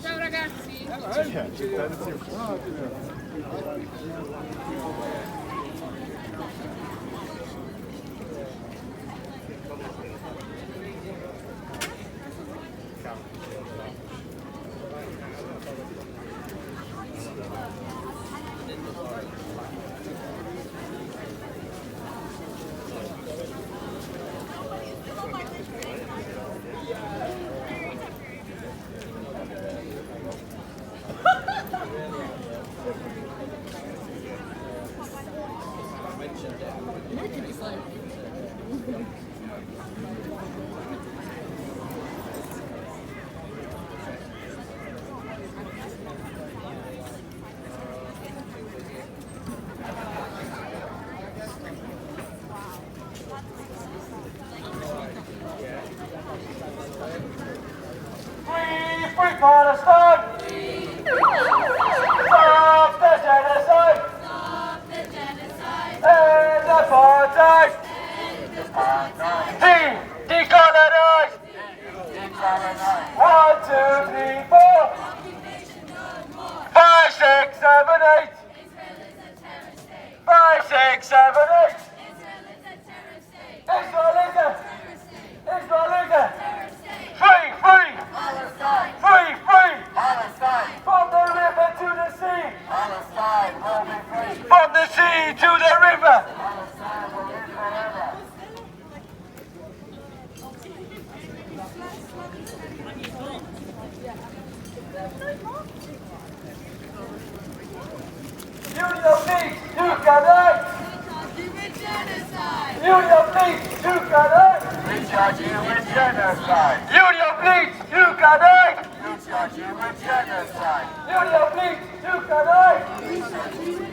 Ciao ragazzi! Free Palestine! Stop the genocide! Stop the genocide! End apartheid! End apartheid! Decolonize! 6, 7, 8. Israel is a terrorist state. Israel is a Terrorist state. free, free, Palestine. free, free. Palestine. From the river to the sea. Palestine will be free. From the sea to the river. Palestine will live forever. Union Leeds, you can act. Genocide. Union Leeds, you can act. We charge you with genocide. Union Leeds, you can act. We charge you with genocide. Union Leeds, you can act.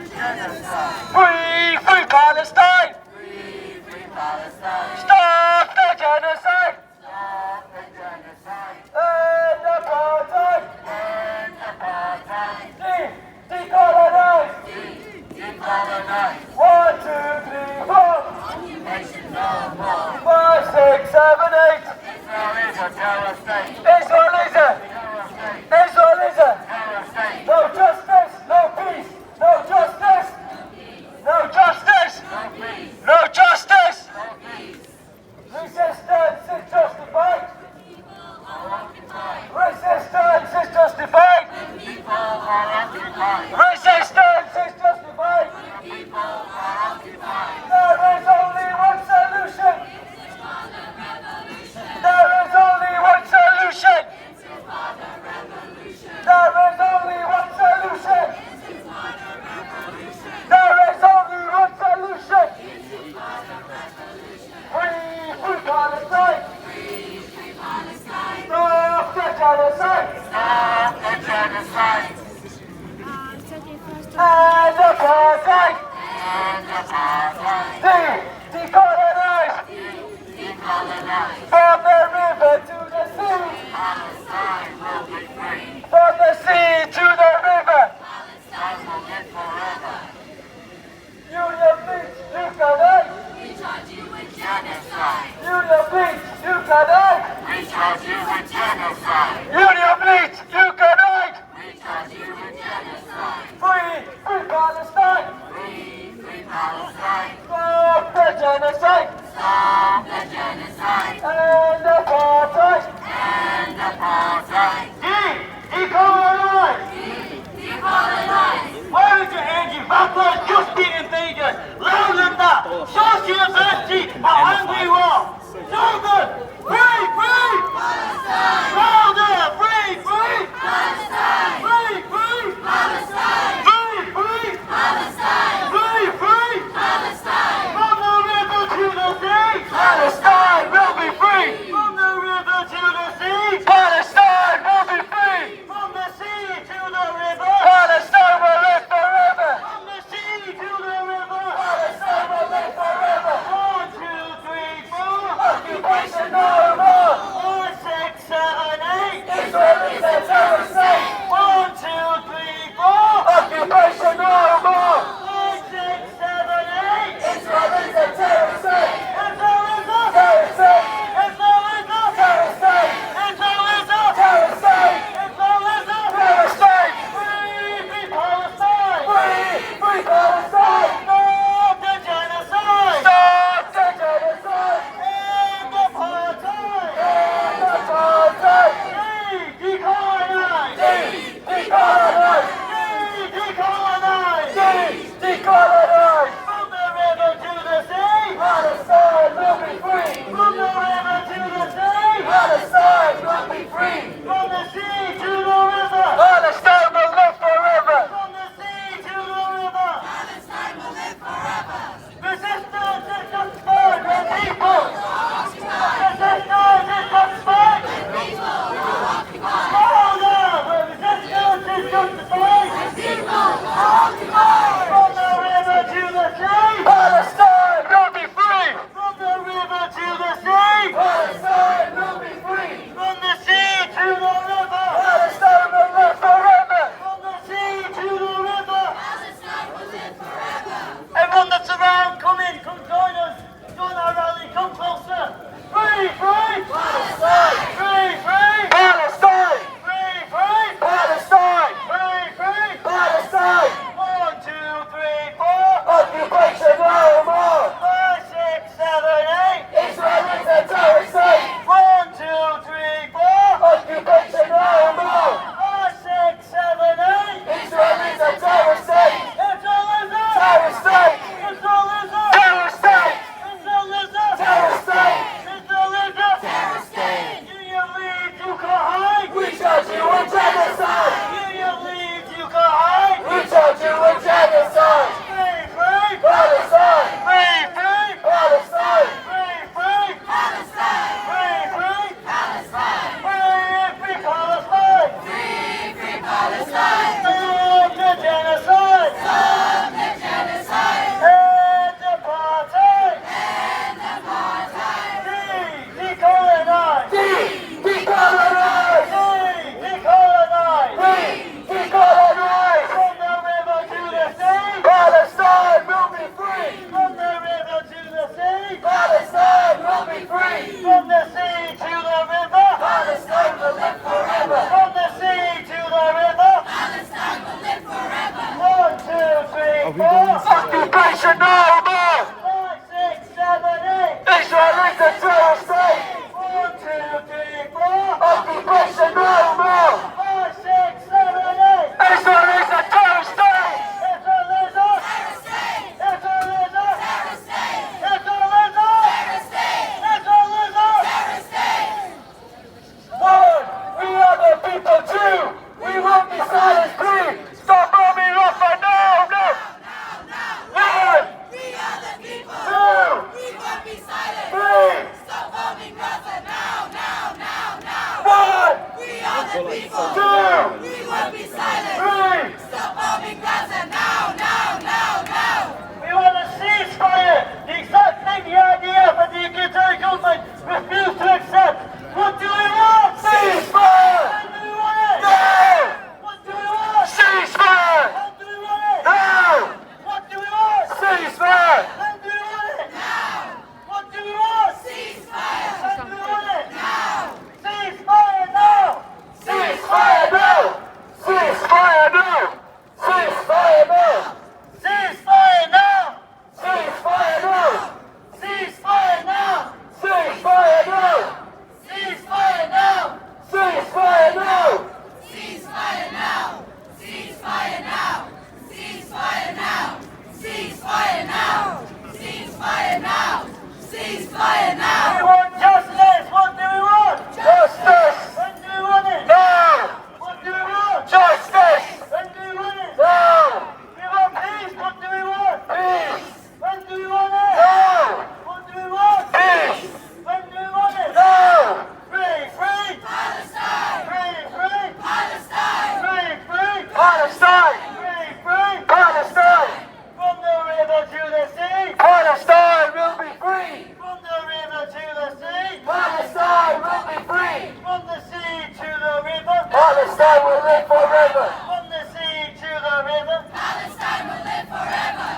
Genocide. Free, free Palestine. Free Palestine. Stop the genocide. Stop the genocide. End apartheid. End apartheid. Decolonize. Decolonize. 1, 2, 3, 4. Occupation no more. 5, 6, 7, 8. Israel is a terror state. Israel is a. Terror state. Israel is a. Terror state. No justice, no peace. No justice. No justice. No peace. No justice. No peace. Resistance is justified. Occupied. Resistance is justified. People are occupied. Resistance is justified. People are occupied. There is only one solution. There is only one solution. There is only one solution. There is only one solution. Free, free Palestine. Stop the genocide. Stop the genocide. And apartheid. End apartheid. Decolonize. Decolonize. From the river to the sea. Palestine will be free. From the sea to the river. Palestine will live forever. Union Beach, you can act. We charge you with genocide. Union Beach, you can act. We charge you with genocide. Union Beach, you can act. We charge you with genocide. Free, free Palestine. Free Palestine. Stop the genocide. Stop the genocide. And apartheid. End apartheid. Decolonize. Decolonize. Where is your energy? Backward, just the invaders. Louder, social vanity, a hungry war. Louder, free, free. Palestine. Louder, free, free. Palestine. Free, free. Palestine. Free, free. Palestine. Free, free. Palestine. From the river to Have we done this already? Occupation no more! 5, 6, 7, 8! Israel is a terrorist state! 1, 2, 3, 4! Occupation no more! 5, 6, 7, 8! Israel is a terrorist state! Israel is a terrorist state! Israel is a terrorist state! Israel is a terrorist state! Israel is a terrorist state! One, we are the people too! We won't be silenced, please! Stop bombing Rafah now! No! One! We are the people. Two! We won't be silent. Three! Stop bombing Gaza now, now, now, now. One! We are the people. Two! We won't be silent. Three! Stop bombing Gaza now, now, now, now. We want a ceasefire! The exact thing the IDF and the Qatari government refuse to accept! What do we want? Ceasefire! When do we want it? Now! What do we want? Ceasefire! When do we want it? Now! What do we want? Ceasefire! When do we want it? Now! What do we want? Ceasefire. When do we want it? Now. Ceasefire now! Ceasefire now! Ceasefire now! Ceasefire now! Ceasefire now! Ceasefire now! Ceasefire now! Ceasefire now! Ceasefire now! Ceasefire now! Ceasefire now. Ceasefire now. Ceasefire now. Ceasefire now. Ceasefire now. Ceasefire We now. want justice! What do we want? Justice! When do we want it? Now! What do we want? Justice! When do we want it? Now! We want peace! What do we want? Peace! When do we want it? Now! What do we want? Peace! When do we want it? Now! Free! Free! Palestine. Free! Free! Palestine. Free! Free! Palestine! Free! Free! Palestine! From the river to the sea! Palestine will be free! From the river to the sea! Palestine will be free! From the sea to the river! Palestine will live forever! From the sea to the river! Palestine will live forever.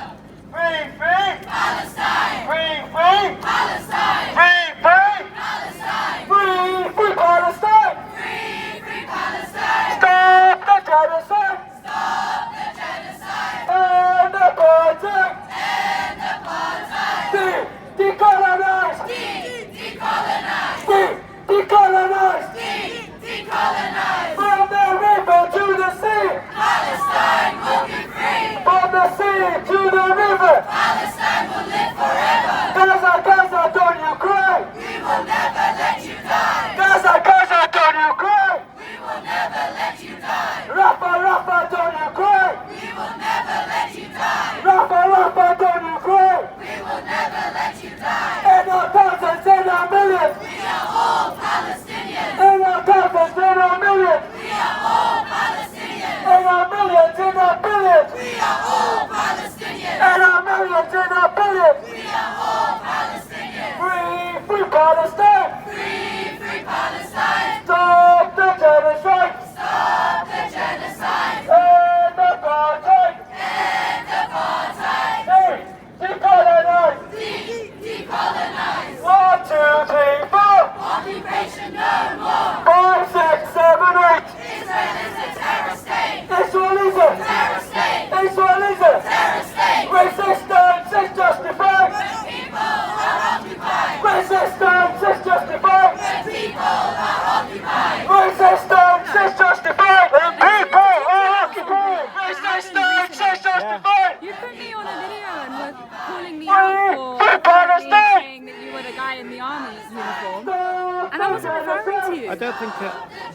Free! Free! Palestine. Free! Free! Palestine. Free! Free! Palestine. Free! Free Palestine! Free, free Palestine. Stop the genocide! Stop the genocide. End apartheid! End apartheid. Decolonize! Decolonize. Decolonize! Decolonize. From the river to the sea! Palestine will be free. From the sea to the river! Palestine will live forever. Gaza, Gaza, don't you cry! We will never let you die. Gaza, Gaza, don't you cry! We will never let you die. Rafah, Rafah, don't you cry! We will never let you die. Rafah, Rafah, don't you cry! We will never let you die. In our thousands, in our millions! We are all Palestinians. In our thousands, in our millions! We are all Palestinians. In our millions, in our billions! We are all Palestinians. In our millions, in our billions! We are all Palestinians. Free, free Palestine! Free, free Palestine. Stop the genocide! Stop the genocide. End apartheid! End apartheid. Hey, decolonize! Decolonize. 1, 2, 3, 4! Occupation no more. 5, 6, 7, 8! Israel is a terror state. Israel is a! Terror state. Israel is a! Terror state. Resistance is justified! When people are occupied. Resistance is justified! When people are occupied. Resistance is justified! And people are occupied! Resistance is justified! You put me on a video and were calling me Free out for Palestine! saying that you were the guy in the army uniform. And I wasn't referring to you. I don't think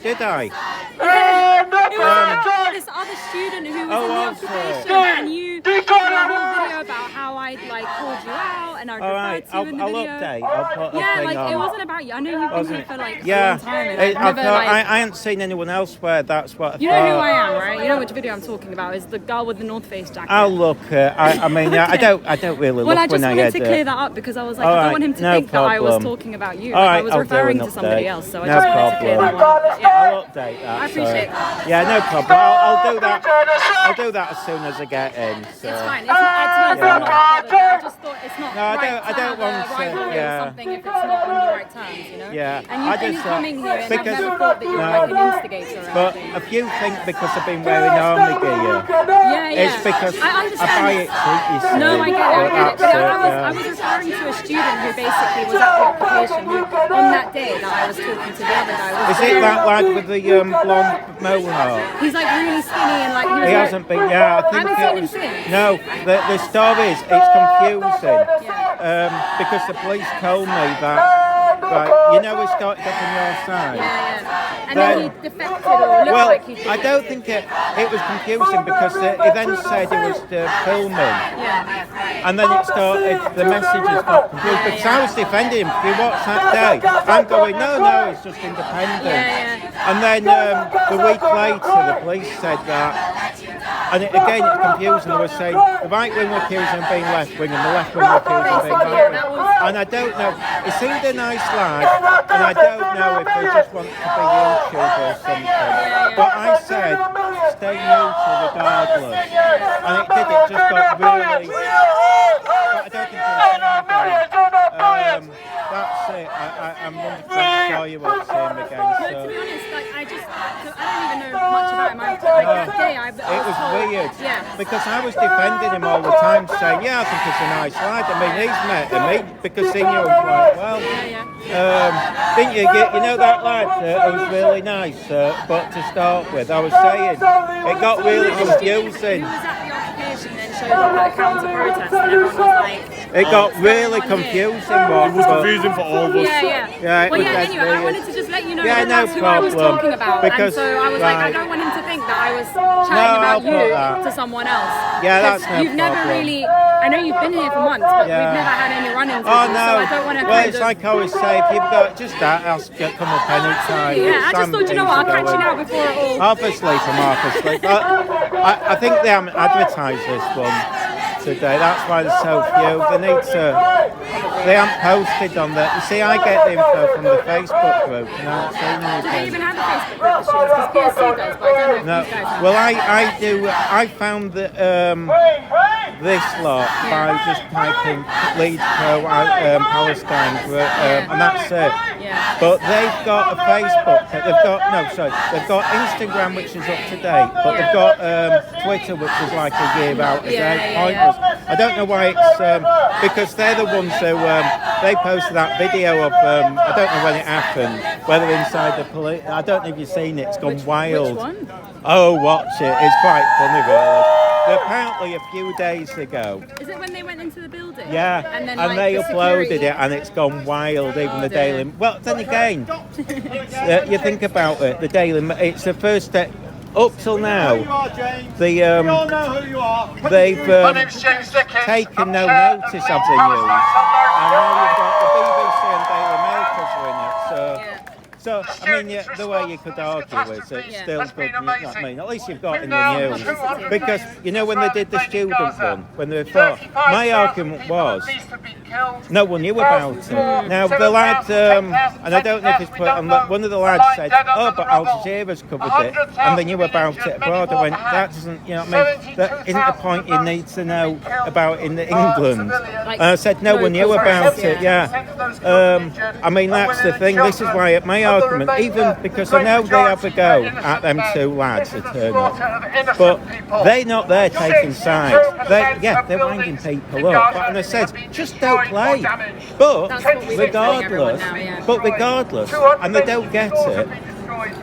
did I? End It was about apartheid! this other student who was Oh, in the was it? occupation, and you did a whole video about how I like called you out and I All right, referred to you in the I'll video. update. I'll put a Yeah, thing like on. it wasn't about you. I know you've been here for like a Yeah, long time, and I I've never thought, like. I haven't seen anyone else where that's what I You know who I thought. am, right? You know which video I'm talking about? Is the girl with the North Face jacket. I'll look. I mean, yeah, I don't really look Well, I when just I wanted get to clear that up because I was like, All I right, don't want him to no think that I was problem. talking about you. All Like, I right, was I'll do referring an to somebody update. else, so I No just wanted to clear that problem. one. Yeah. I'll update that. I appreciate so. that. Yeah, no problem. I'll do that. I'll do that as soon as I get in. So. It's fine. It's not, to be honest, I'm not bothered. I just thought it's not No, I right don't- I to don't have a want to- rivalry or yeah. something if it's not on the right terms, you know? Yeah, And you I just thought- coming here, and I've because- never thought that you were No. like an instigator or But anything. if you think because I've been wearing army gear, Yeah, It's because I understand. buy it cheap, you see. No, I get it. I get it. But I That's was referring to a student who basically was at the occupation who, on that day that I was talking to the other guy, was Is it very- that lad with the blonde mohawk? He's like really skinny and like he was He like, hasn't been. Yeah, I think haven't it seen him was. since. No, the story is it's confusing Yeah. because the police told me that. Right, you know we started up on your side. Yeah. And then he defected or looked Well, like he did. I don't think it was confusing because he then said it was filming. Yeah. And then it started, the messages got confused because I was defending him. If you watch that day, I'm going, no, it's just independent. Yeah. And then the week later, the police said that. And again, it's confusing. They were saying the right wing were accusing him being left wing and the left wing were accusing him being right wing. And I don't know. He seemed a nice lad, and I don't know if he just wants to be YouTube or something. But I said, stay neutral regardless. And it did, it just got really. But I don't think that's it. I'm 100% sure you won't see him again. No, So. to be honest, like I don't even know much about him. Like that day, I It was told, weird Yeah. because I was defending him all the time, saying, "Yeah, I think he's a nice lad." I mean, he's met him because he knew him quite well. Didn't you? You know that lad who was really nice, but to start with, I was saying it got really confusing. Who was at the occupation then showed up at a counter protest and everyone was like, It got really going on here? confusing. It was confusing for all of us. Yeah, it Well, was yeah, dead anyway, I weird. wanted to just let you know Yeah, that no that's who I was problem. talking about. Because- and so I was like, I right. don't want him to think that I was chatting No, about I'll put you that. to someone else. Yeah, that's 'Cause no you've never problem. really, I know you've been here for months, but Yeah. we've never had any run-ins with Oh you, no! so I don't want to Well, kind it's of... like I always say, if you've got just that, ask come up any time. Yeah, I just thought, you know what, I'll catch you now before it all... Obviously, from Marcus Sleep. I think they haven't advertised this one today. That's why there's so few. They need to. They haven't posted on the. You see, I get the info from the Facebook group. And I haven't seen Do they anything. even have a Facebook group for students? Because PSC does, but I don't know if No. these guys have. Well, I do. I found that this lot by just typing Leeds Pro-Palestinian group, and that's it. Yeah. But they've got a Facebook. They've got Instagram, which is up to date, but they've got Twitter, which is like a year out of date. Pointless. I don't know why it's because they're the ones who they posted that video of I don't know when it happened, whether inside the police. I don't know if you've seen it. It's gone wild. Which one? Oh, watch it. It's quite funny, really. Apparently, a few days ago. Is it when they went into the building? Yeah, And then, and like, they the uploaded security- it, and it's gone wild. Even the dear. Daily. Well, then again, you think about it. The Daily. It's the first step. Up till now, they've taken no notice of the news, and now you've got the BBC and Daily Mail covering it. So I mean, the way you could argue is it's still good. You know what I mean? At least you've got it in the news. Because, you know, when they did the student one, when they thought, my argument was, no one knew about it. Now, the lad, and I don't know if it's put on, one of the lads said, oh, but Al Jazeera's covered it, and they knew about it abroad. I went, that doesn't, you know what I mean? That isn't the point you need to know about in England. And I said, no one knew about it, I mean, that's the thing. This is why my argument, even because I know they have a go at them two lads that turn up, but they're not there taking sides. They're winding people up. And I said, just don't play. But regardless, and they don't get it.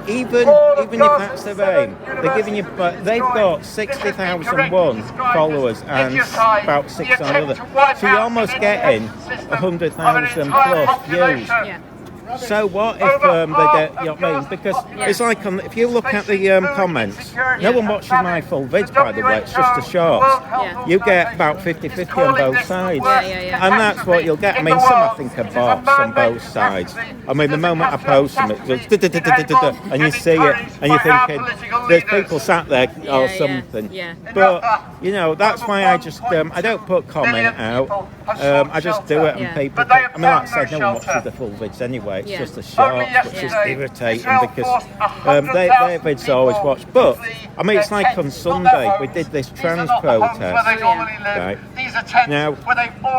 Even if that's their aim, they're giving you. But they've got 60,001 followers and about 600 others. So you're almost getting 100,000 plus views. So what if they don't, you know what I mean? Because it's like, if you look at the comments, no one watches my full vids, by the way, it's just the shorts. You get about 50-50 on both sides. And that's what you'll get. I mean, some I think are bots on both sides. I mean, the moment I post them, it goes, and you see it, and you're thinking, there's people sat there or something. But, you know, that's why I just, I don't put comment out. I just do it, and people, I mean, like I said, no one watches the full vids anyway. anyway. It's Yeah. just the shorts, which is irritating because their vids are always watched. But I mean, it's like on Sunday we did this trans protest. Right. Now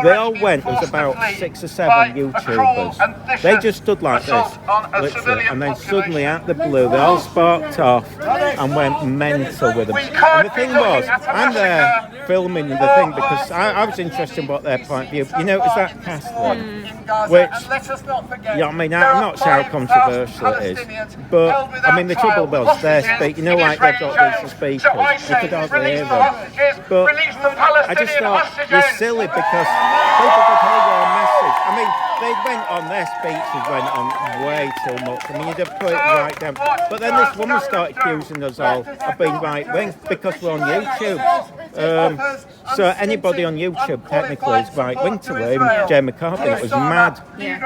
they all went. There was about 6 or 7 YouTubers. They just stood like this, literally, and then suddenly out the blue, they all sparked off and went mental with them. And the thing was, I'm there filming the thing because I was interested in what their point of view. You know, it was that cast thing, which, yeah, I mean, I'm not sure how controversial it is, but I mean, the trouble was their speak. You know, like they've got decent speakers, you could hardly hear them. But I just thought you're silly because people could hear your message. I mean, they went on their speeches, went on way too much. I mean, you'd have put it right down. But then this woman started accusing us all of being right wing because we're on YouTube. So anybody on YouTube technically is right wing to him. Jay McCarthy, it was mad.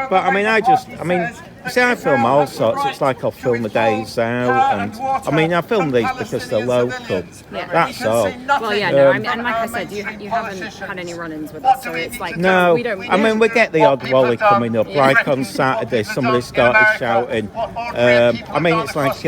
But I mean, you see, I film all sorts. It's like I'll film the days out, and I mean, I film these because they're local. That's all. Well, yeah, no, and like I said, you haven't had any run-ins with us, so it's like no. We don't. I mean, we get the odd wally coming up. Like on Saturday, somebody started shouting. I mean, it's like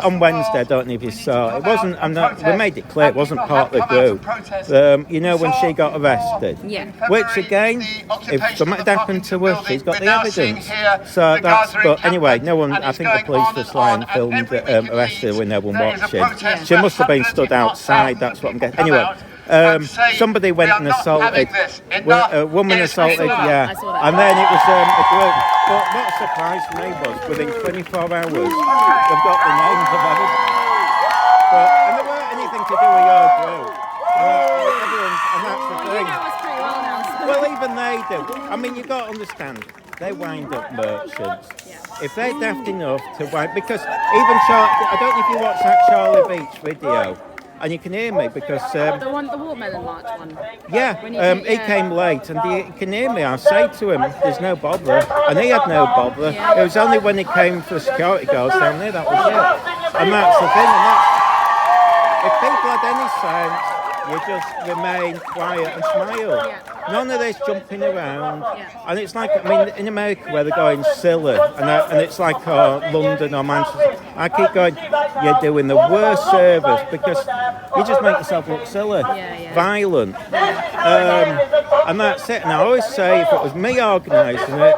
on Wednesday, I don't know if you saw. It wasn't. We made it clear it wasn't part of the group. You know, when she got arrested. Yeah. Which again, if something had happened to her, she's got the evidence. So that's. But anyway, no one. I think the police were lying, filmed, arrested her when no one watching. She must have been stood outside. That's what I'm getting. Anyway. Somebody went and assaulted, a woman assaulted, yeah, and then it was a group. But what surprised me was within 24 hours, they've got the names of everybody. And there weren't anything to do with your group. And that's the thing. You know us pretty well now. So. Well, even they do. I mean, you've got to understand, they wind up merchants. If they're daft enough to wind, because even I don't know if you watched that Charlie Beach video. And you can hear me because... the watermelon march one? Yeah, he came late and he can hear me. I say to him, there's no bother. And he had no bother. It was only when he came for the security guards down there, that was it. And that's the thing. If people had any sense, you just remain quiet and smile. None of this jumping around. And it's like, I mean, in America where they're going silly, and it's like London or Manchester, I keep going, you're doing the worst service because you just make yourself look silly, violent. And that's it. And I always say, if it was me organising it,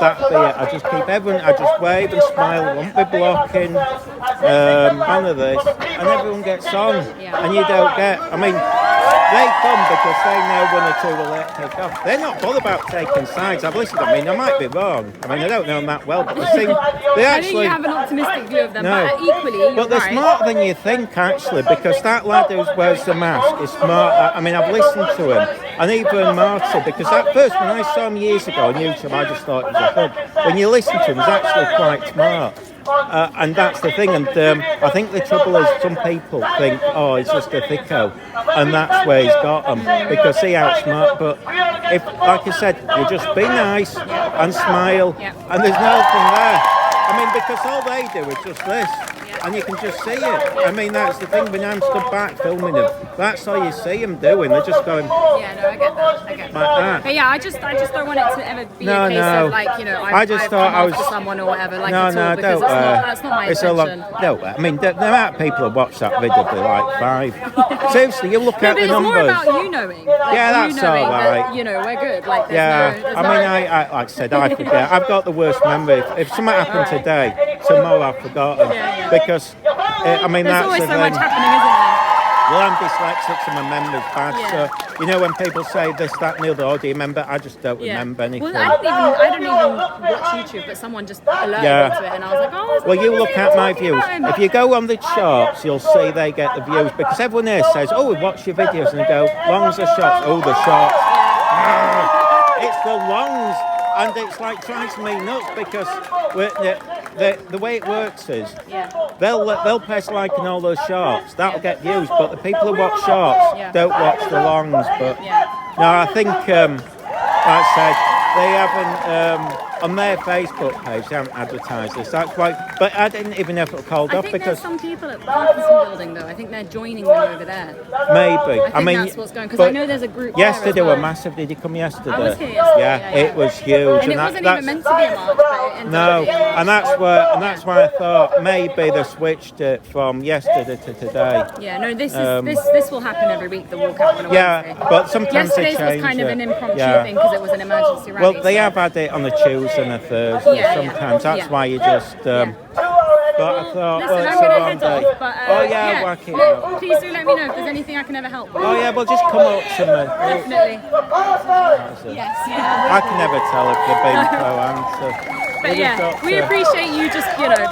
that'd be it. I just keep everyone, I just wave and smile, I won't be blocking, none of this, and everyone gets on, and you don't get, I mean, they come because they know one or two will let take off. They're not bothered about taking sides. I've listened, I mean, I might be wrong. I mean, I don't know them that well, but they actually... I think you have an optimistic view of them, but equally, you're But they're smarter than you think, actually, because that lad who wears the mask is smart. I mean, I've listened to him, and even Marty, because at first, when I saw him years ago on YouTube, I just thought he was a hood. When you listen to him, he's actually quite smart. And that's the thing, and I think the trouble is some people think, oh, he's just a thicko, and that's where he's got them, because he outsmart. But if, like I said, you just be nice and smile, and there's nothing there. I mean, because all they do is just this, and you can just see it. I mean, that's the thing, when I'm stood back filming them, that's all you see them doing, they're just going... Yeah, no, I get that. Like that. But yeah, I just don't want it to ever be a case of, like, you know, I've thought I was after someone or whatever, like, no, because that's not my intention. I mean, the amount of people who watch that video, they're like 5. Seriously, you look at the numbers. It's more about you knowing. Like, that's all right. That, you know, we're good. Like, there's I mean, I like I said, I forget. I've got the worst memory. If something happened today, tomorrow I've forgotten. Because, I mean, there's that's always the so thing. much happening, isn't there? Well, I'm dyslexic, so my memory's bad. So, you know, when people say this, that, and the other, do you remember? I just don't remember anything. Well, I don't even watch YouTube, but someone just alerted me to it, and I was like, oh. Well, you look at my views. If you go on the charts, you'll see they get the views, because everyone here says, oh, we watch your videos, and they go, longs or shorts? Oh, the shorts. It's the longs. And it's like drives me nuts because the way it works is they'll press like in all those shorts, that'll get views, but the people who watch shorts don't watch the longs. But no, I think like I said, they haven't on their Facebook page, they haven't advertised this. That's why. But I didn't even know if it was called I off think because there's some people at the Parkinson building though. I think they're joining them over there. maybe. I think that's what's going because I know there's a group. Yesterday Yesterday there as well. were massive. Did you come yesterday? I was here yesterday. Yeah, it was huge. And it wasn't even meant to be a march, but it ended No, up being. and that's why I thought maybe they switched it from yesterday to today. Yeah, no, this will happen every week. The walk out on a Yeah, Wednesday. but sometimes Yesterday's they was change kind of it. an impromptu Yeah. thing because it was an emergency rally. Well, they have had it on a Tuesday and a Thursday. Yeah, sometimes that's yeah. why you just. But I thought, Listen, well, I'm it's a going to long head day. off, but Oh yeah, whack it out. please do let me know if there's anything I can ever help with. Oh yeah, well just come up to me. Definitely. That's it. Yes, yeah. I can never tell if they've been pro-am. But yeah, we appreciate you just, you know.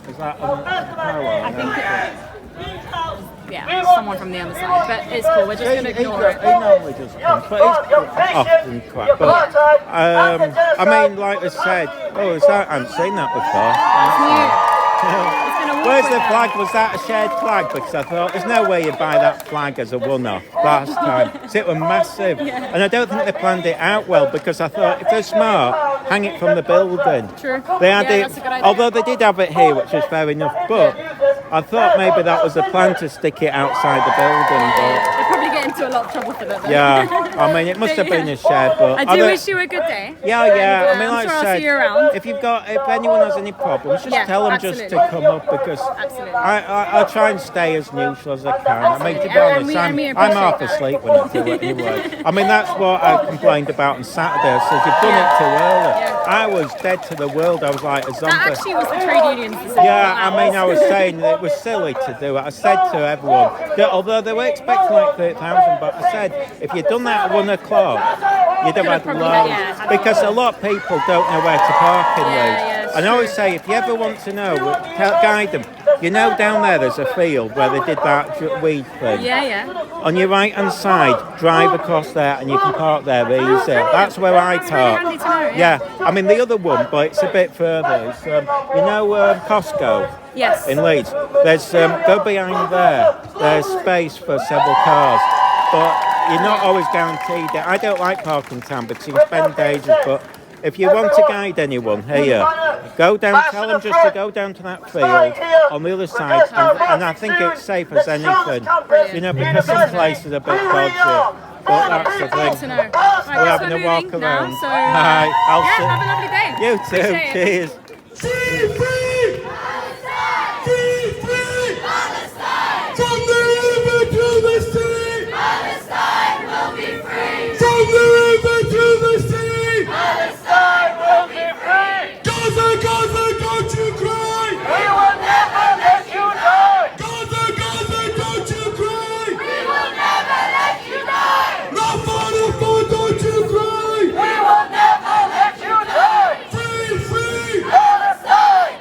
Is that I think yeah, someone from the other side, but it's cool. We're just going to ignore it. He normally just comes, but he's often quite. But I mean, like I said, is that? I haven't seen that before. It's been a walk Where's with the them. flag? Was that a shared flag? Because I thought there's no way you buy that flag as a one-off last time. So it was massive, and I don't think they planned it out well because I thought if they're smart, hang it from the building. True. They had Yeah, it, that's a good idea. although they did have it here, which is fair enough. But I thought maybe that was the plan to stick it outside the building. But They probably get into a lot of trouble for that. Though. yeah, I mean it must have been a shed, but I do wish you a good day. yeah. I mean, I'm like sure I I'll said, see you around. if anyone has any problems, just Yeah, tell them absolutely. just to come up because Absolutely. I'll try and stay as neutral as I can. I mean, to be And honest, we I'm appreciate half that. asleep when I do it anyway. I mean, that's what I complained about on Saturday. I said, you've done it too early. Yeah. I was dead to the world. I was like a zombie. That actually was the trade union's decision. Yeah, I mean, I was saying that it was silly to do it. I said to everyone, that although they were expecting like 30,000, but I said, if you'd done that at 1 o'clock, you'd have had probably loads. had, yeah, Because a lot of people don't know where to park in Yeah, Leeds. yeah, it's And I always true. say, if you ever want to know, guide them. You know down there's a field where they did that weed thing. Yeah. On your right-hand side, drive across there and you can park there easy. That's where I That's really park. handy to know, Yeah, I mean the other one, but it's a bit further. It's, Costco Yes. in Leeds. There's go behind there. There's space for several cars, but you're not always guaranteed it. I don't like parking town because you can spend ages. But if you want to guide anyone here, go down. Tell them just to go down to that field on the other side, and I think it's safe as anything. You know, because some places are a bit dodgy. But that's the Good to thing. know. Right, We're guess having we're a walk moving now, around. so, Hi, I'll yeah, see- have a lovely day. You too. Appreciate it. Cheers. From the river to the sea, Palestine will be free. from the river to the sea, Palestine will be free. Gaza, Gaza, don't you cry, We will never let you die. Gaza, Gaza, don't you cry, We will never let you die. Rafah, Rafah, don't you cry, We will never let you die. free, free, Palestine.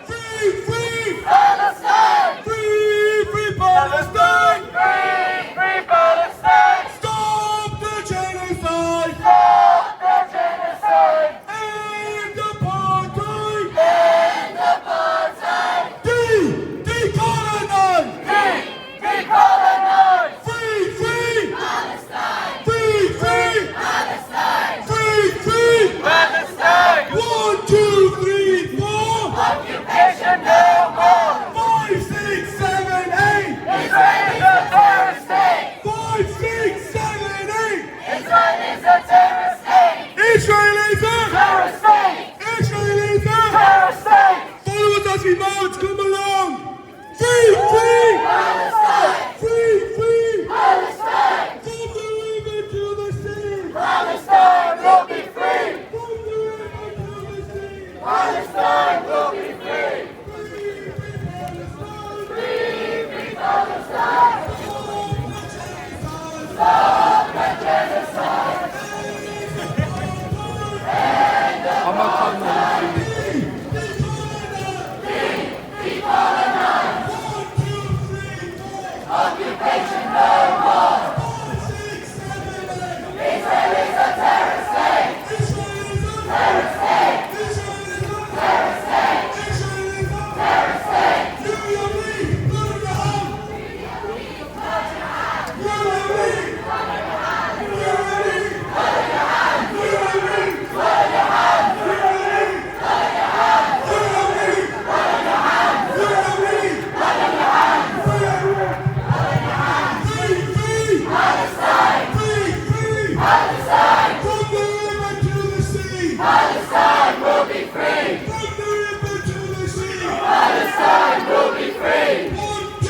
Palestine will be free. 1, 2,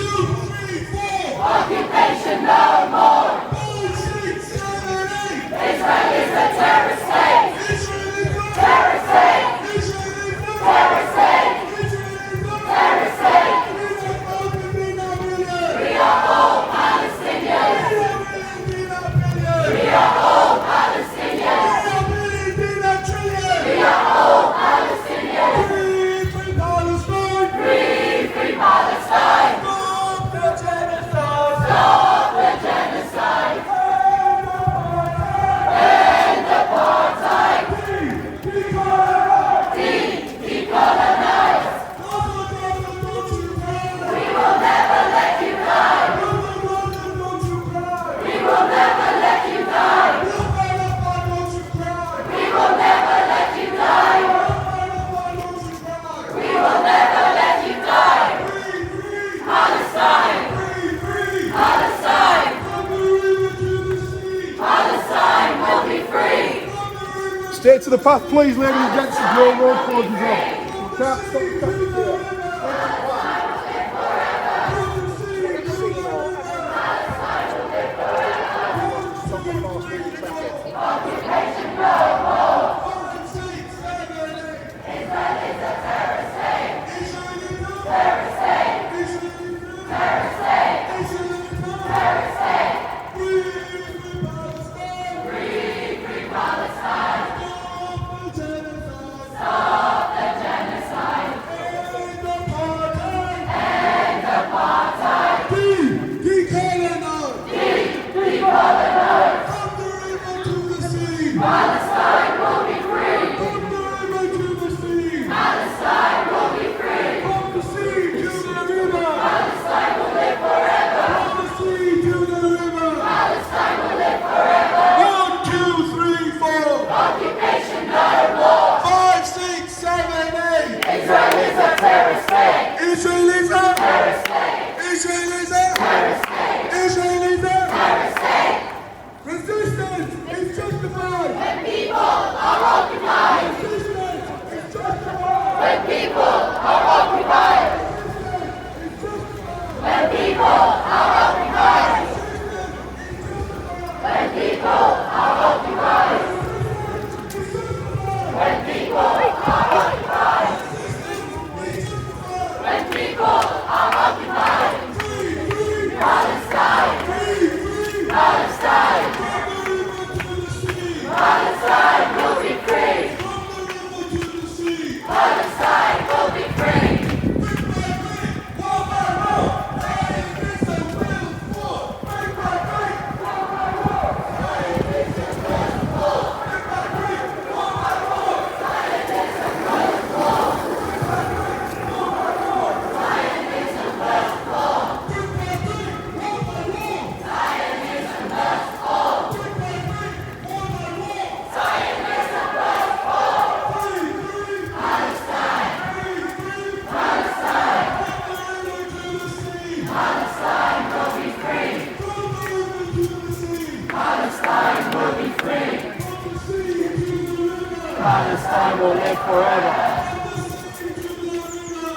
3, 4. Occupation no more. 5, 6, 7, 8. Israel is a terrorist state. Israel is a Terrorist state. Israel is a Terrorist state. Israel is a Terrorist state. We are all Palestinians. We are all Palestinians. We are all Palestinians. Free Palestine! Free Palestine. Stop the genocide! Stop the genocide. End apartheid. Decolonize. We will never let you die. We will never let you die. We will never let you die. We will never let you die. Palestine. Palestine. Palestine will be free. Stay to the path, please, ladies and gents. There's no road closures on. You can't stop the traffic here. Occupation no more. Israel is a terrorist state. Terrorist state. Terrorist state. Terrorist state. Free Palestine. Stop the genocide. End apartheid. Decolonize! Decolonize. From the river to the sea! Palestine will be free. From the river to the sea! Palestine will be free. From the sea to the river! Palestine will live forever. From the sea to the river! Palestine will live forever. 1, 2, 3, 4. Occupation no more. 5, 6, 7, 8. Israel is a terrorist state. Israel is a Terrorist state. Israel is a Terrorist state. Israel is a Terrorist state. resistance is justified. When people are occupied. Resistance is justified. When people are occupied. When people are occupied. When people are occupied. When people are occupied. When people are occupied. Palestine. Palestine. Palestine will be free. Palestine will be free. Palestine will be free. Palestine will be free. Palestine will live forever.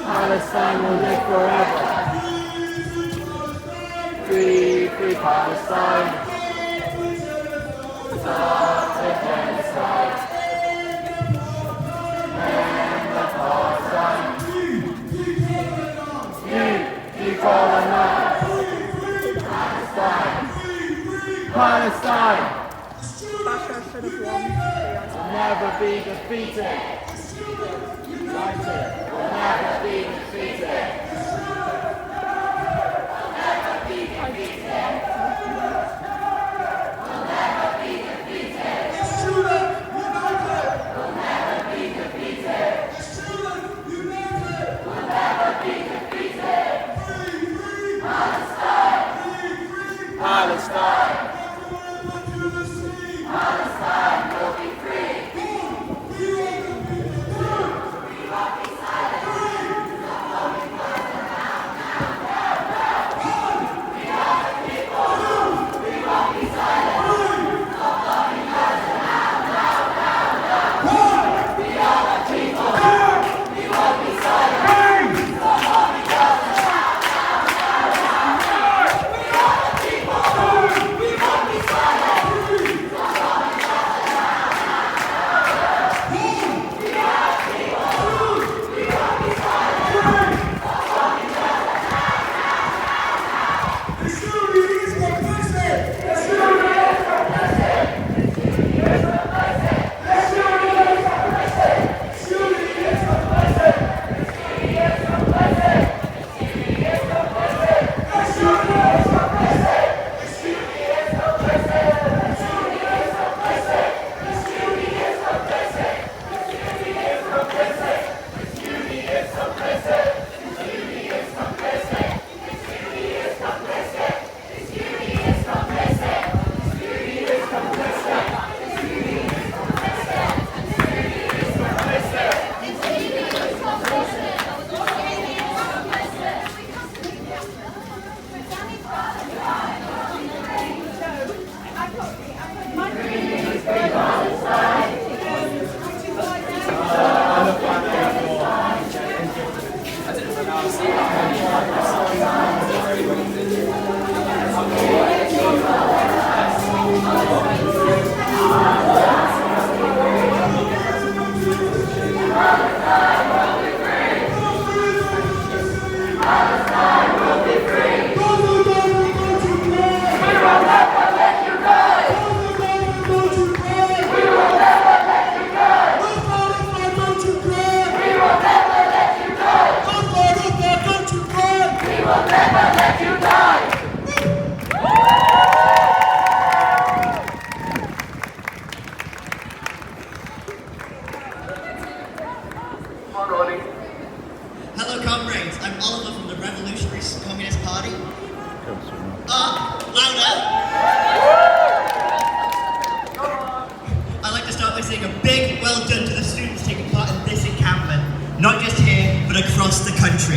Palestine will live forever. Free Palestine. Stop the genocide. End apartheid. Decolonize. Palestine. Basher should have won. Will never be defeated. United will never be defeated. Palestine. Palestine will be free. across the country.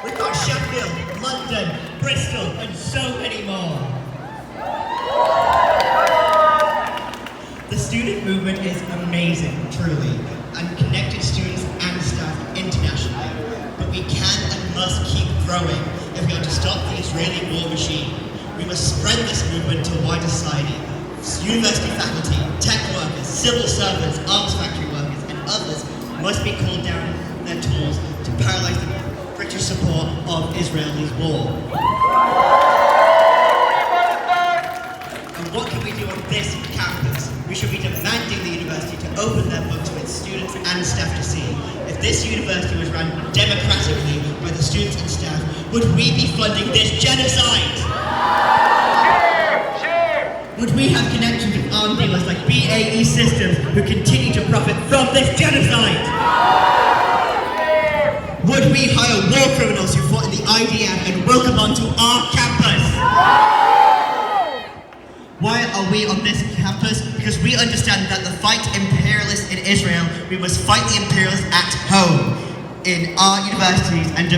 We've got Sheffield, London, Bristol, and so many more. The student movement is amazing, truly, and connected students and staff internationally. But we can and must keep growing if we are to stop the Israeli war machine. We must spread this movement to wider society. University faculty, tech workers, civil servants, arms factory workers, and others must be called down their tools to paralyze the British support of Israel's war. And what can we do on this campus? We should be demanding the university to open their books to its students and staff to see. If this university was run democratically by the students and staff, would we be funding this genocide? Would we have connections with arms dealers like BAE Systems who continue to profit from this genocide? Would we hire war criminals who fought in the IDF and welcome onto our campus? Why are we on this campus? Because we understand that the fight imperialists in Israel, we must fight the imperialists at home in our universities, and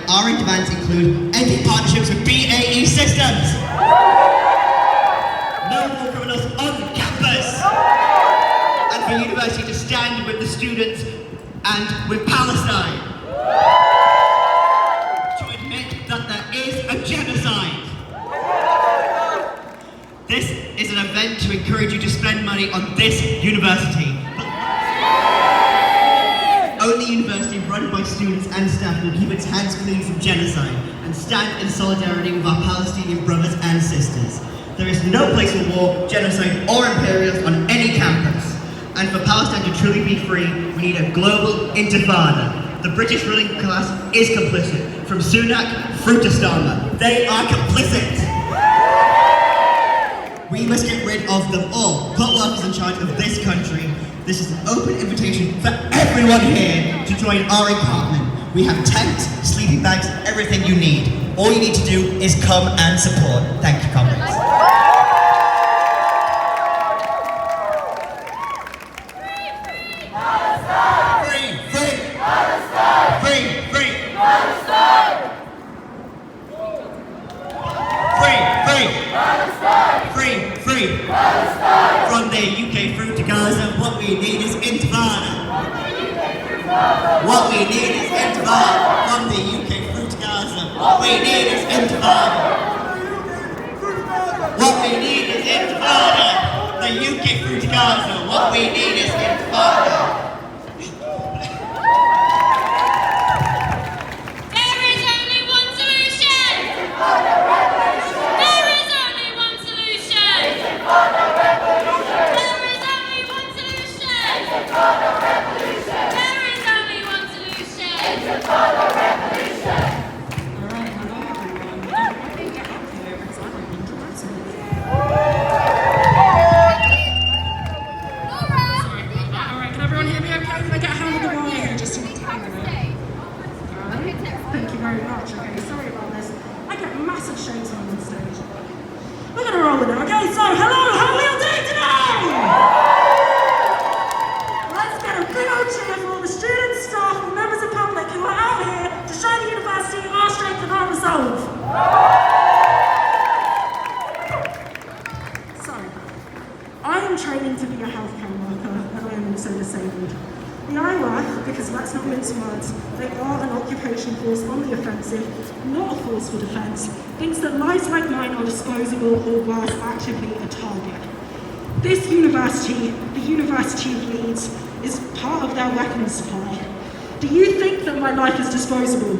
our demands include ending partnerships with BAE Systems. No more criminals on campus. And for university to stand with the students and with Palestine. To admit that there is a genocide. This is an event to encourage you to spend money on this university. Only university run by students and staff will keep its hands clean from genocide and stand in solidarity with our Palestinian brothers and sisters. There is no place for war, genocide, or imperialism on any campus. And for Palestine to truly be free, we need a global intifada. The British ruling class is complicit. From Sunak through to Starmer, they are complicit. We must get rid of them all. Put workers in charge of this country. This is an open invitation for everyone here to join our encampment. We have tents, sleeping bags, everything you need. All you need to do is come and support. Thank you, comrades. From the UK through to Gaza, what we need is intifada. What we need is intifada. From the UK through to Gaza, what we need is intifada. What we need is intifada. The UK through to Gaza, what we need is intifada. Thank you very much. Okay, sorry about this. I get massive shades on stage. We're gonna roll with it, okay? So, hello, how are we all doing today? Let's get a big old cheer for all the students, staff, and members of the public who are out here to show the university our strength and our resolve. So, I am training to be a healthcare worker, and I am also disabled. The IWAF, because let's not mince words, they are an occupation force on the offensive, not a force for defence, thinks that lives like mine are disposable or worse, actively a target. This university, the University of Leeds, is part of their weapons supply. Do you think that my life is disposable?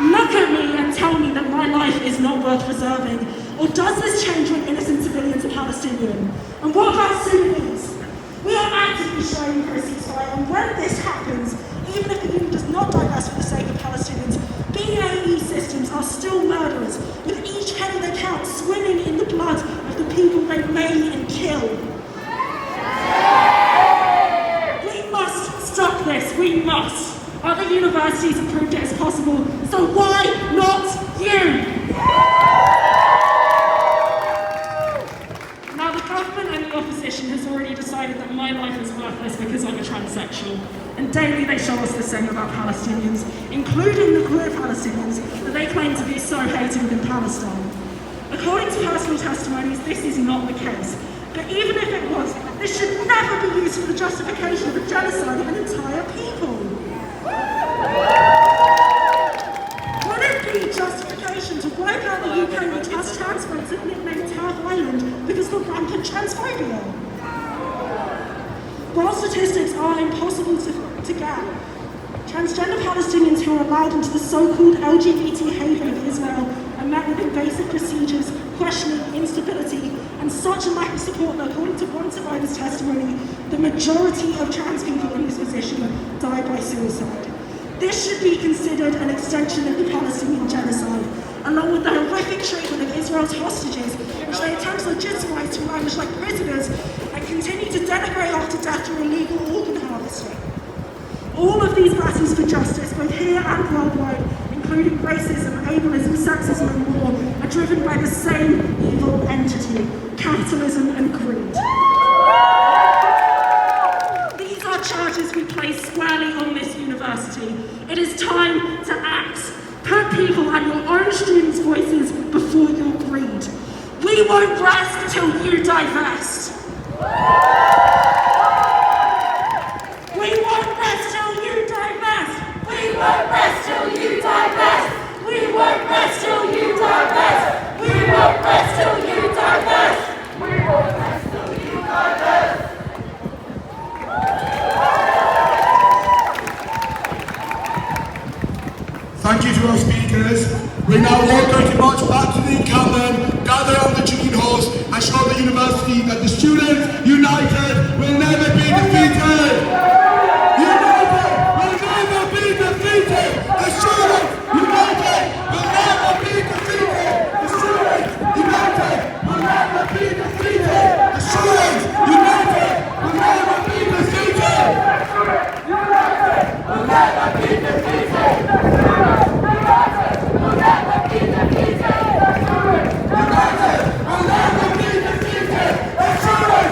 Look at me and tell me that my life is not worth preserving. Or does this change when innocent civilians are Palestinian? And what about Sudanese? We are actively striving for a ceasefire, and when this happens, even if the union does not divest for the sake of Palestinians, BAE Systems are still murderers, with each penny they count swimming in the blood of the people they maim and kill. We must stop this, we must. Other universities have proved it as possible, so why not you? Now the government and the opposition has already decided that my life is worthless because I'm a transsexual. And daily they show us the same about Palestinians, including the queer Palestinians that they claim to be so hated within Palestine. According to personal testimonies, this is not the case. But even if it was, this should never be used for the justification of the genocide of an entire people. Would it be justification to wipe out the UK which has trans folks and nicknamed Tab Island because of rampant transphobia? While statistics are impossible to get, transgender Palestinians who are allowed into the so-called LGBT haven of Israel are met with invasive procedures, questioning, instability, and such a lack of support that, according to one survivor's testimony, the majority of trans people in this position died by suicide. This should be considered an extension of the Palestinian genocide, along with the horrific treatment of Israel's hostages, which they attempt to legitimize to language like prisoners and continue to denigrate after death through illegal organ harvesting. All of these battles for justice, both here and worldwide, including racism, ableism, sexism and war, are driven by the same evil entity, capitalism and greed. These are charges we place squarely on this university. It is time to act. Put people and your own students' voices before your greed. We won't rest until you divest. We won't rest till you divest. We won't rest till you divest. We won't rest till you divest. We won't rest till you divest. We won't rest till you divest. Thank you to our speakers. We now all going to march back to the encampment, gather on the chicken halls and show the university that the students united will never be defeated. United will never be defeated. The students united will never be defeated. The students united will never be defeated. The students united will never be defeated. United will never be defeated.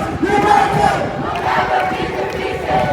United will never be defeated.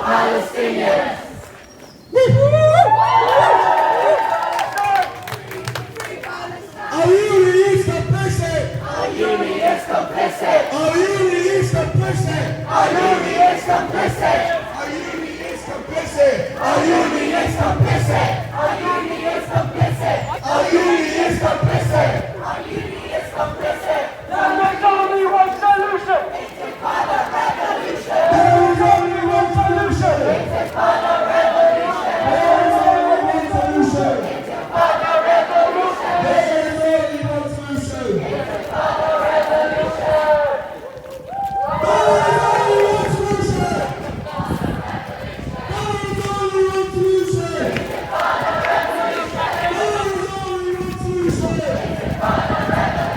Palestinians! Our union is complicit! Our union is complicit! Our union is complicit! Our union is complicit! Our union is complicit! Our union is complicit! Our union is complicit! Our union is complicit! Our union is complicit! There is only one solution! Intifada revolution! There is only one solution! Intifada revolution! There is only one solution! Intifada revolution! There is only one solution! Intifada revolution! There is only one solution! There is only one solution! Intifada revolution! There is only one solution! Intifada revolution!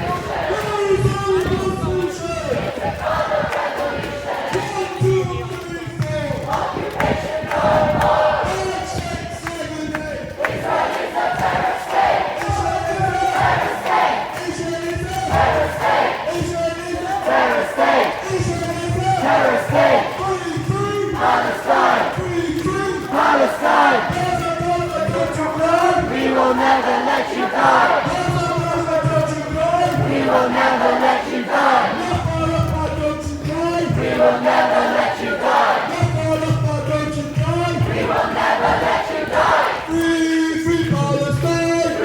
There is only one solution! Intifada revolution! 1, 2, 3, 4! Occupation no more! 5, 6, 7, 8! Israel is a terror state! Israel is a Terror state! Israel is a Terror state! Israel is a Terror state! Israel is a Terror state! Free, free! Palestine! Free, free! Palestine! Gaza, Gaza, don't you cry! We will never let you die! Gaza, Gaza, don't you cry! We will never let you die! Rafa, Rafa, don't you cry! We will never let you die! Rafa, Rafa, don't you cry! We will never let you die! Free, free Palestine!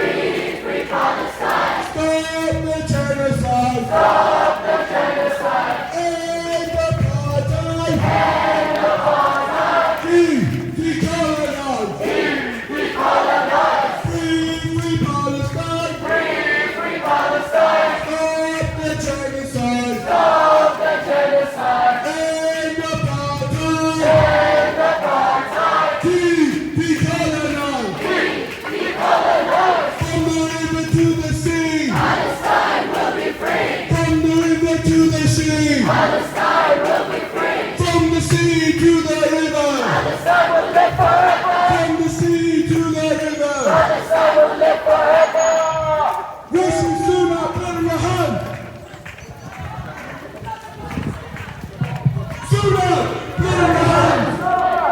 Free Palestine! Stop the genocide! Stop the genocide! End apartheid! Decolonize! Decolonize! Free Palestine! Free Palestine! Stop the genocide! Stop the genocide! End apartheid! End apartheid! Decolonize! Decolonize! From the river to the sea! Palestine will be free! From the river to the sea! Palestine will be free! From the sea to the river! Palestine will live forever! From the sea to the river! Palestine will live forever! Rishi Sunak, put in your hand! Sunak, put in your hand!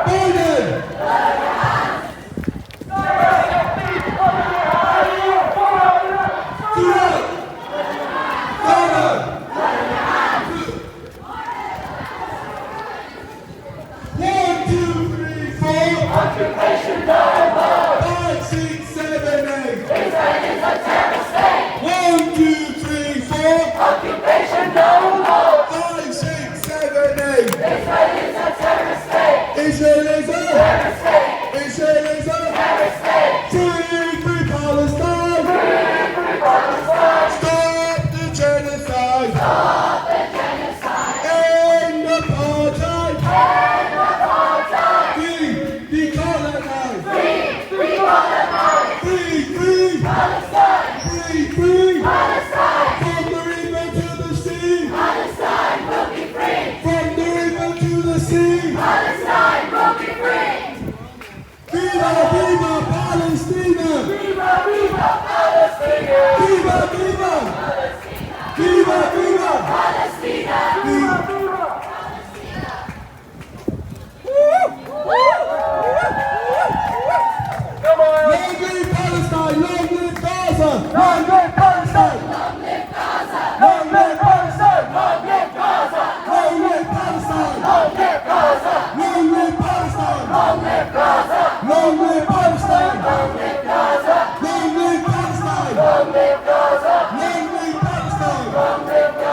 Biden! Sunak! Biden! 1, 2, 3, 4! Occupation no more! 5, 6, 7, 8! Israel is a terror state! 1, 2, 3, 4! Occupation no more! 5, 6, 7, 8! Israel is a terror state! Israel is a Terror state! Israel is a Terror state! free Palestine! Free Palestine! Stop the genocide! Stop the genocide! End apartheid! End apartheid! Decolonize! Free Palestine! Free Palestine! Free Palestine! From the river to the sea! Palestine will be free! From the river to the sea! Palestine will be free! Viva, viva Palestina! Viva, viva Palestina! Viva, viva! Viva, viva! Palestina! Long live Palestine! Long live Gaza! Long live Palestine! Long live Gaza! Long live Palestine! Long live Gaza! Long live Palestine! Long live Gaza! Long live Palestine! Long live Gaza! Long live Palestine! Long live Gaza! Long live Palestine! Long live Gaza! Long live Palestine! Long live Gaza!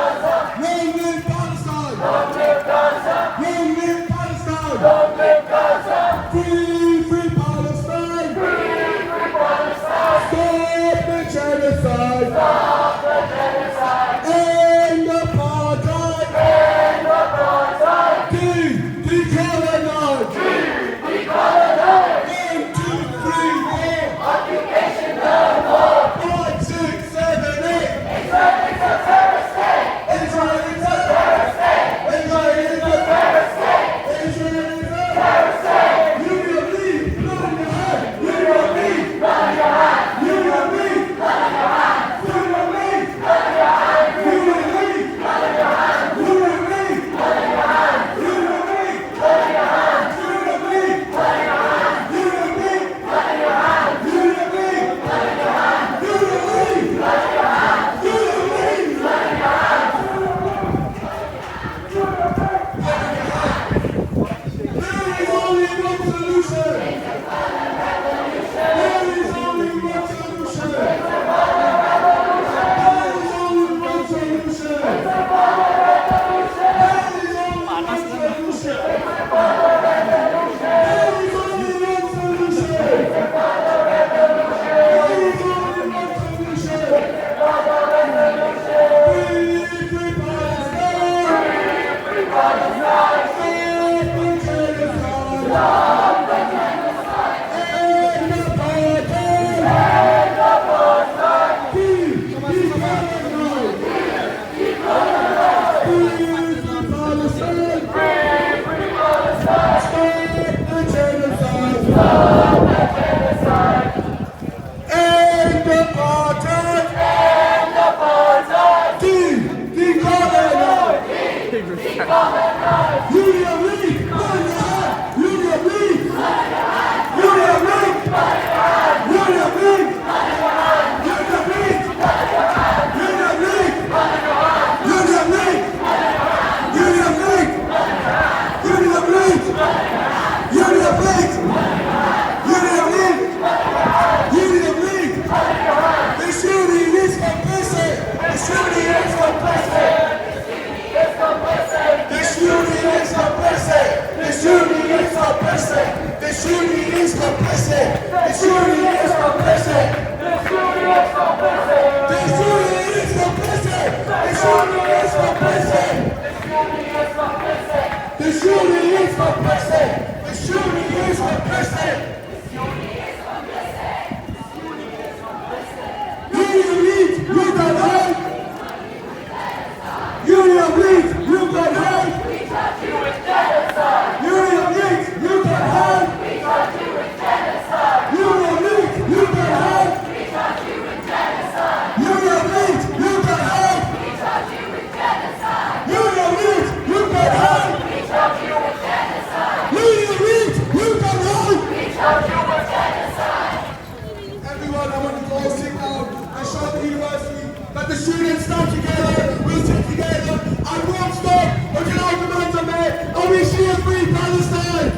Everyone, I want you to all sit down and show the university that the students stand together, we'll stick together, and won't stop until our demands are met, and we see a free Palestine!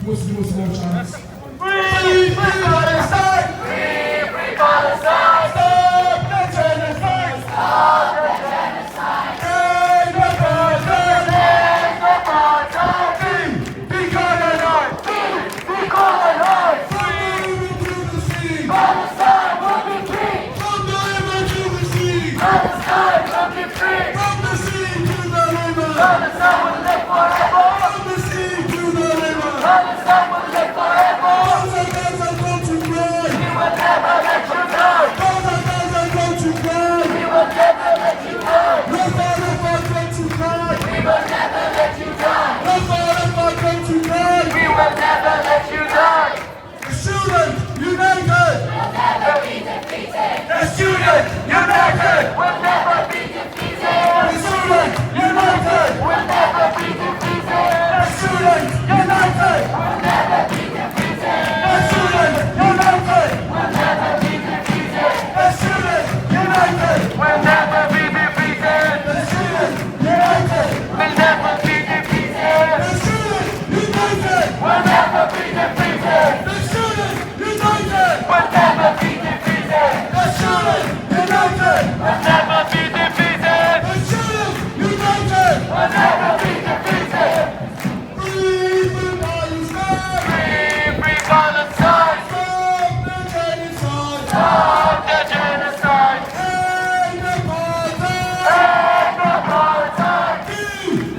What's no chance? Free Palestine! Free Palestine! Stop the genocide! Stop the genocide! End the apartheid! End the apartheid! Decolonize! Decolonize! From the river to the sea! Palestine will be free! From the river to the sea! Palestine will be free! From the sea to the river! Palestine will live forever! From the sea to the river! Palestine will live forever! Those are those are going to cry! We will never let you die! Those are those are going to cry! We will never let you die! No father are going to cry! We will never let you die! No father are going to cry! We will never let you die! The students united! We'll never be defeated! The students united! We'll never be defeated! The students united! We'll never be defeated! The students united! We'll never be defeated! The students united! We'll never be defeated! The students united! We'll never be defeated! The students united! We'll never be defeated! The students united! We'll never be defeated! The students united! We'll never be defeated! The students united! We'll never be defeated! The students united! We'll never be defeated! Free Palestine! Free Palestine! Stop the genocide! Stop the genocide! End apartheid! End apartheid!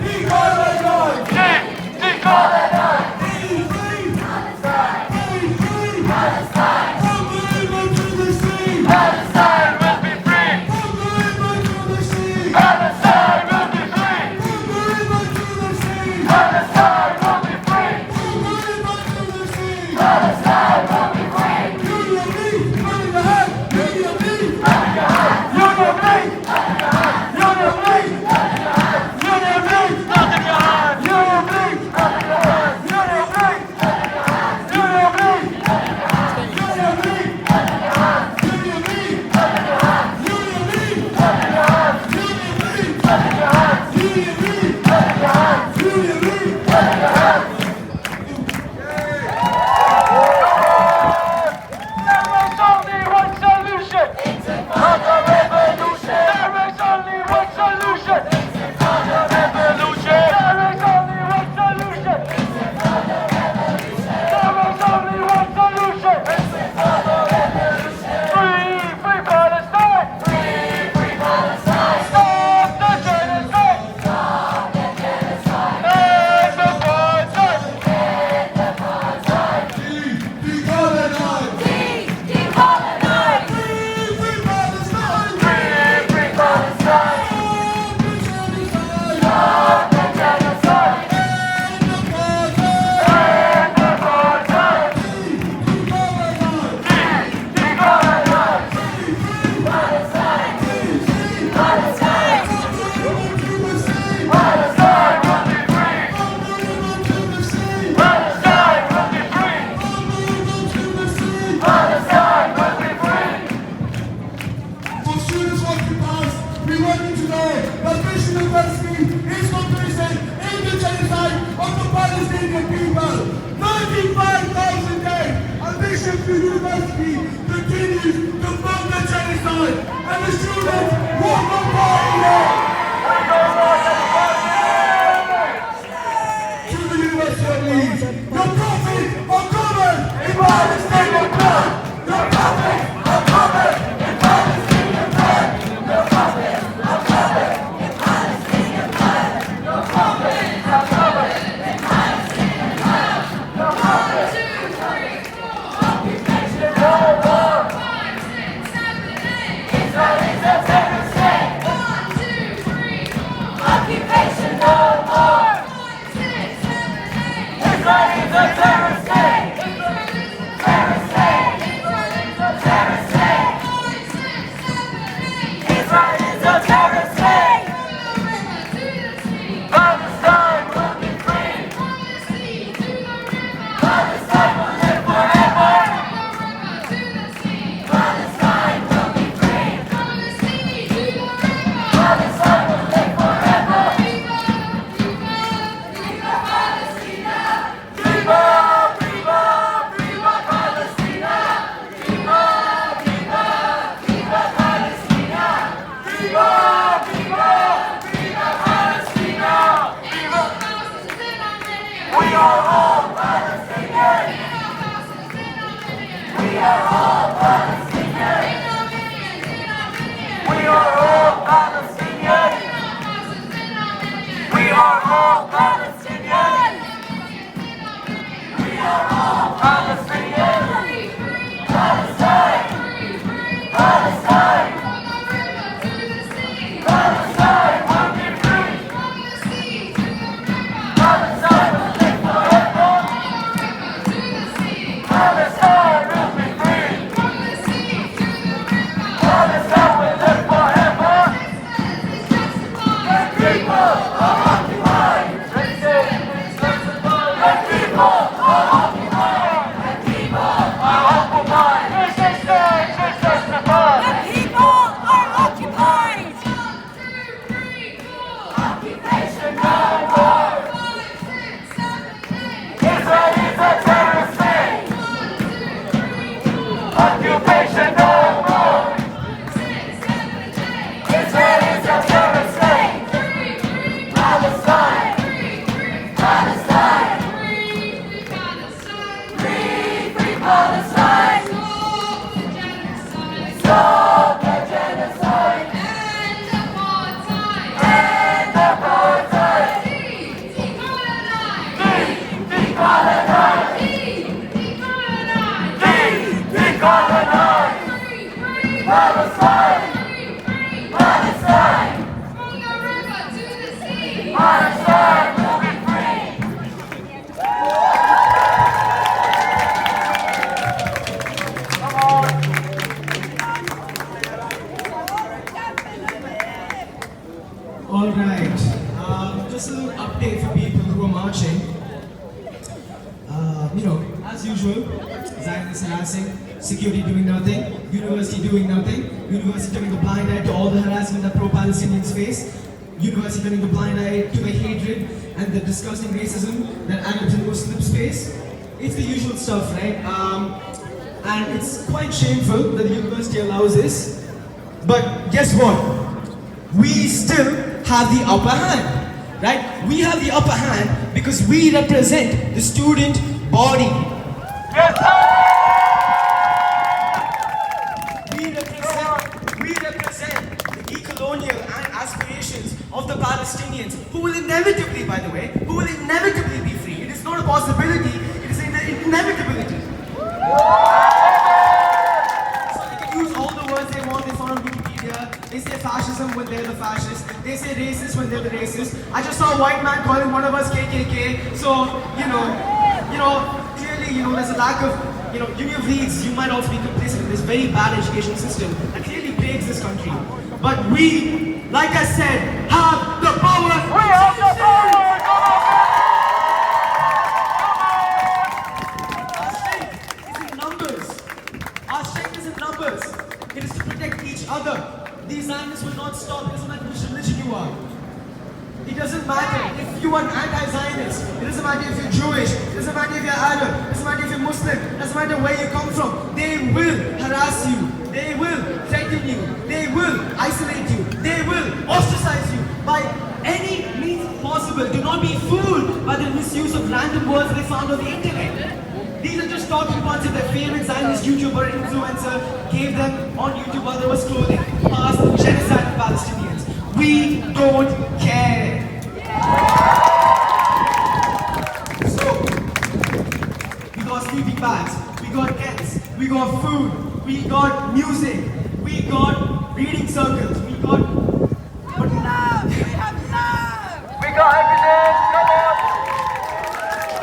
Decolonize! Decolonize! Free Palestine! Free Palestine! From the river to the sea! Palestine will be free! From the river to the sea! Palestine will be free! From the river to the sea! Palestine will be free! From the river to the sea! Palestine will be free! Union League! Put your hand! Union League! Union League! Union League! Union League! Nothing your hand! Union League! Union League! Union League! Union League! Union League! Union League! Union League! There is only one solution! Not a revolution! There is only one solution! Not a revolution! There is only one solution! There is only one solution! Free Palestine! Free Palestine! Stop the genocide! Stop the genocide! End apartheid! End apartheid! Decolonize! Decolonize! Free Palestine! Free Palestine! Stop the genocide! Stop the genocide! End apartheid! End apartheid! Decolonize! Decolonize! Palestine! Palestine! Palestine will be free! Palestine will be free! Palestine will be free! For students occupied, we want you to know that this university is complicit in the genocide of the Palestinian people. 95,000 days, and this university continues to fund the genocide, and the students won't comply it. To the University of Leeds, your profits are covered in Palestinian blood. Your profits are all Palestinians. We are all Palestinians. We are all Palestinians. We are all Palestinians. Palestine. Palestine. Palestine will be free. Palestine will live forever. Palestine will be free. Palestine will live forever. The people are occupied. The state is justified. The people are occupied. The people are occupied. This is state is justified. The people are occupied. Occupation no more. Israel is a terrorist state. Occupation no more. Israel is a terrorist state. Palestine. Palestine. Free Palestine. Stop the genocide. End apartheid. Decolonize. Decolonize. Palestine. Palestine. Palestine will be free. Come on. All right. Just a little update for people who are marching. As usual, Zionists harassing, security doing nothing, university doing nothing, university turning a blind eye to all the harassment that pro-Palestinians face, university turning a blind eye to the hatred and the disgusting racism that Arabs and Muslims face. It's the usual stuff, right? And it's quite shameful that the university allows this. But guess what? We still have the upper hand, right? We have the upper hand because we represent the student body. Yes, sir. We represent the decolonial and aspirations of the Palestinians who will inevitably, by the way, who will inevitably be free. It is not a possibility, it is an inevitability. So they can use all the words they want, they found on Wikipedia. They say fascism when they're the fascists. They say racist when they're the racists. I just saw a white man calling one of us KKK. So, clearly, there's a lack of, Uni of Leeds, you might also be complicit in this very bad education system that clearly plagues this country. But we, like I said, have the power. We have the power. Come on. Our strength is in numbers. Our strength is in numbers. It is to protect each other. These Zionists will not stop. It doesn't matter which religion you are. It doesn't matter if you are an anti-Zionist. It doesn't matter if you're Jewish. It doesn't matter if you're Arab. It doesn't matter if you're Muslim. It doesn't matter where you come from. They will harass you. They will threaten you. They will isolate you. They will ostracize you by any means possible. Do not be fooled by the misuse of random words they found on the internet. These are just talking points that their favorite Zionist YouTuber or influencer gave them on YouTube while they were scrolling past genocide of Palestinians. We don't care. So, we got sleeping bags, we got tents, we got food, we got music, we got reading circles, we got... Love! We have love! We got evidence. Come on.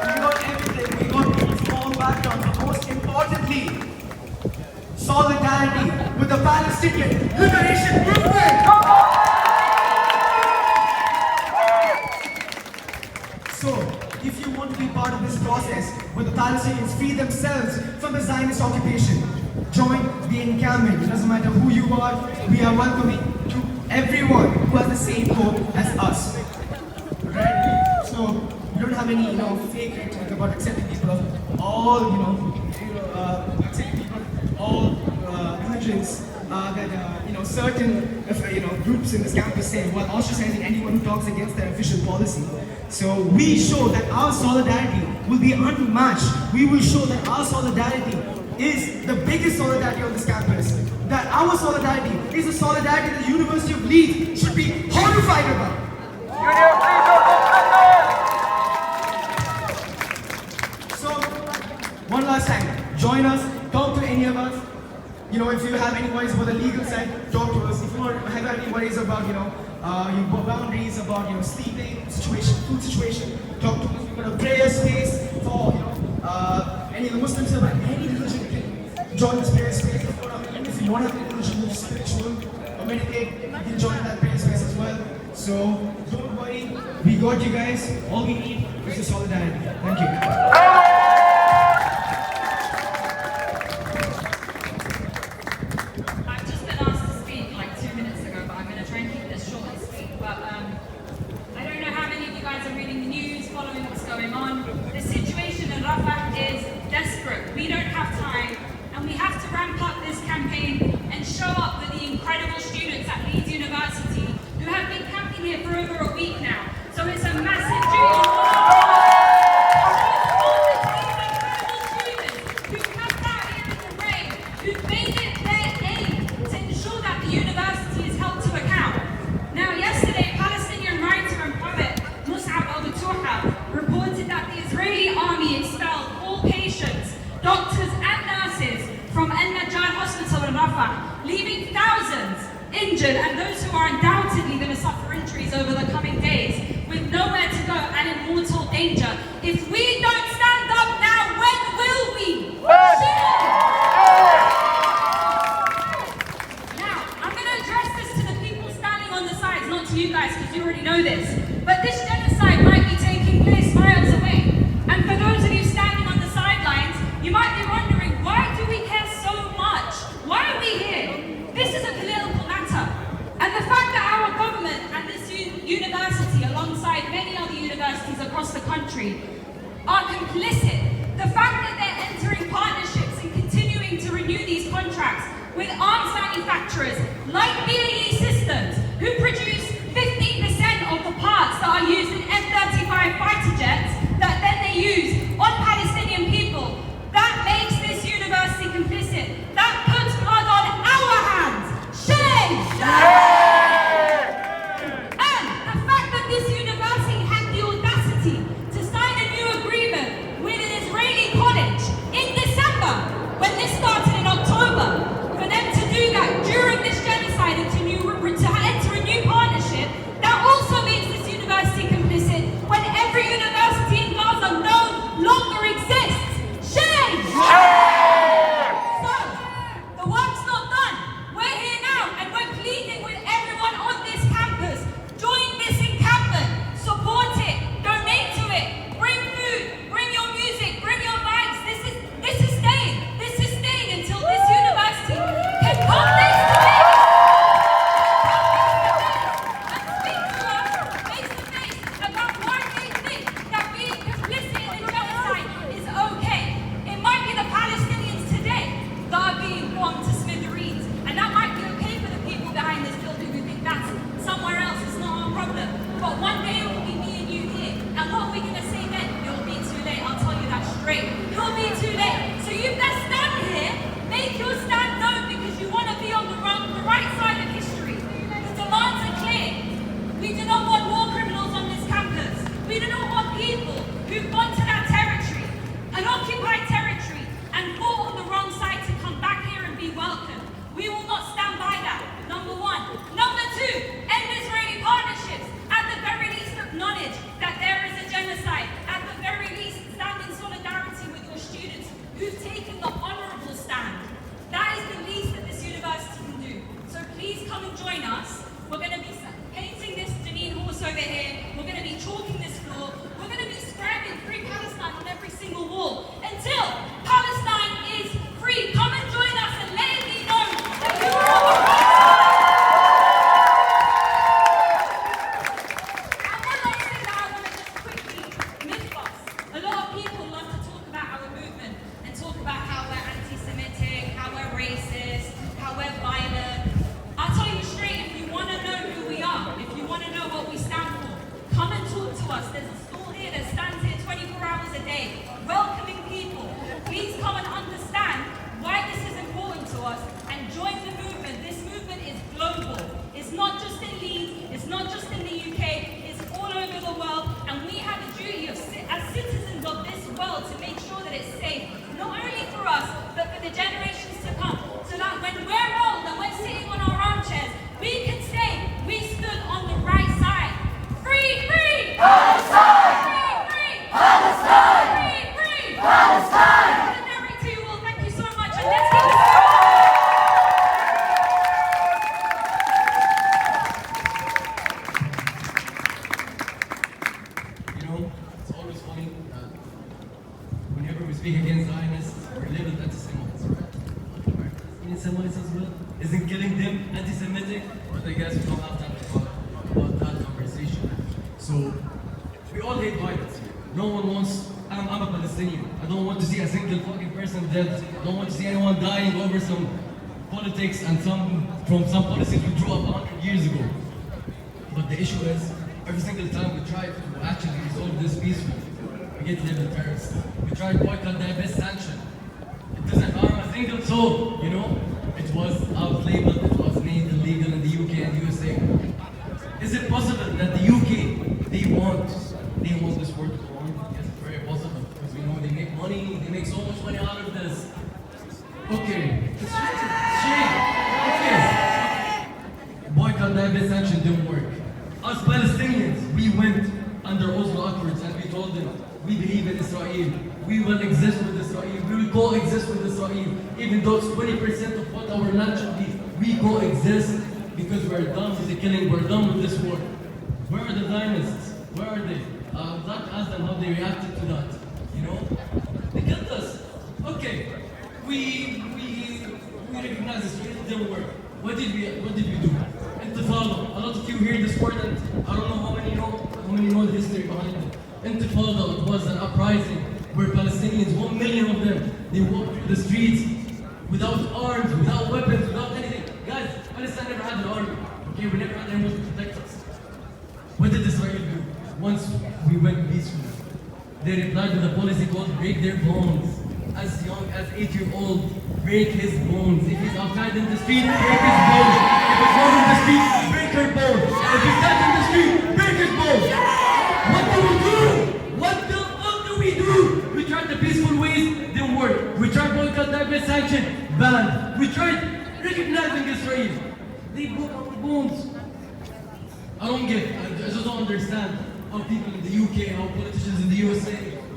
We got everything, we got small backgrounds, but most importantly, solidarity with the Palestinian liberation movement. Come on. So, if you want to be part of this process where the Palestinians free themselves from the Zionist occupation, join the encampment. It doesn't matter who you are, we are welcoming to everyone who has the same hope as us. Right? So, we don't have any, fake rhetoric about accepting people of all, accepting people of all religions that, certain, groups in this campus say, while ostracizing anyone who talks against their official policy. So we show that our solidarity will be unmatched. We will show that our solidarity is the biggest solidarity on this campus. That our solidarity is a solidarity the University of Leeds should be horrified about. So, one last time, join us, talk to any of us. You know, if you have any worries about the legal side, talk to us. If you have any worries about, your boundaries, about, sleeping situation, food situation, talk to us. We've got a prayer space for, any of the Muslims who have any religion can join this prayer space. And if you want to have any religion, which is spiritual or meditate, you can join that prayer space as well. So, don't worry, we got you guys. All we need is the solidarity. Thank you. The situation in Rafah is desperate. We don't have time, and we have to ramp up this campaign and show up with the incredible students at Leeds University who have been camping here for over a week now. So it's a massive duty on all the incredible students who camped out here in the rain, who made it their aim to ensure that the university is held to account. Now, yesterday, Palestinian writer and poet Mus'ab reported that the Israeli army expelled all patients, doctors and nurses from Al-Najjar Hospital in Rafah, leaving thousands injured and those who are undoubtedly going to suffer injuries over the coming days with nowhere to go and in mortal danger. If we don't stand up now, when will we? Now, I'm going to address this to the people standing on the sides, not to you guys because you already know this, but this genocide might be taking place miles away. And for those of you standing on the sidelines, you might be wondering, why do we care so much? Why are we here? This is a political matter. And the fact that our government and this university, alongside many other universities across the country, are complicit. The fact that they're entering partnerships and continuing to renew these contracts with arms manufacturers like BAE Systems, who produce 15% of the parts that are used in F-35 fighter jets that then they use on Palestinian people. That makes this university complicit. That puts blood on our hands. Shame! And the fact that this university had the audacity to sign a new agreement with an Israeli college in December, when this started in October, for them to do that during this genocide and to enter a new partnership, that also makes this university complicit when every university in Gaza no longer exists. Shame! So, the work's not done. We're here now and we're pleading with everyone on this campus. Join this encampment. Support it. Donate to it. Bring food. Bring your music. Bring your vibes. This is staying. This is staying until this university can come next to it. You'll be too late. So you best stand here, make your stand known because you want to be on the right side of history. The demands are clear. We do not want war criminals on this campus. We do not want people who've gone to that territory, an occupied territory, and fought on the wrong side to come back here and be welcome. We will not stand by that, number one. Number two, end Israeli partnerships. At the very least, acknowledge that there is a genocide. At the very least, stand in solidarity with your students who've taken the honourable stand. That is the least that this university can do. So please come and join us. We're going to be painting this Janine horse over here. We're going to be chalking this floor. We're going to be scribing Free Palestine on every single wall until Palestine is free. Come and join us and let it be known that you are on the right side. Israel? Isn't killing them anti-Semitic? But I guess we don't have time to talk about that conversation. So, we all hate violence here. No one wants, I'm a Palestinian. I don't want to see a single fucking person dead. I don't want to see anyone dying over some politics and from some policies we drew up 100 years ago. But the issue is, every single time we try to actually resolve this peacefully, we get labeled terrorists. We try to boycott the best sanction. It doesn't harm a single soul, you know? It was out-labeled, it was made illegal in the UK and USA. Is it possible that the UK, they want this war to go on? Yes, it's very possible, because we know they make money, they make so much money out of this. Okay, it's shame. Okay. Boycott, divest, sanction didn't work. Us Palestinians, we went under Oslo Accords and we told them, we believe in Israel. We will exist with Israel. We will coexist with Israel. Even though it's 20% of what our land should be, we coexist because we're done with the killing. We're done with this war. Where are the Zionists? Where are they? I'd like to ask them how they reacted to that. You know, they killed us. Okay, we recognize this. It didn't work. What did we do? Intifada. A lot of you hear this word, and I don't know how many know the history behind it. Intifada was an uprising where Palestinians, 1 million of them, they walked through the streets without arms, without weapons, without anything. Guys, Palestine never had an army. Okay, we never had anyone to protect us. What did Israel do? Once we went peacefully, they replied with a policy called break their bones. As young as 8-year-old, break his bones. If he's outside in the street, break his bones. If he's not in the street, break her bones. If he's not in the street, break his bones. What do we do? What the fuck do we do? We tried the peaceful ways, didn't work. We tried boycott, divest, sanction, banned. We tried recognizing Israel. They broke our bones. I don't get, I just don't understand how people in the UK, how politicians in the USA,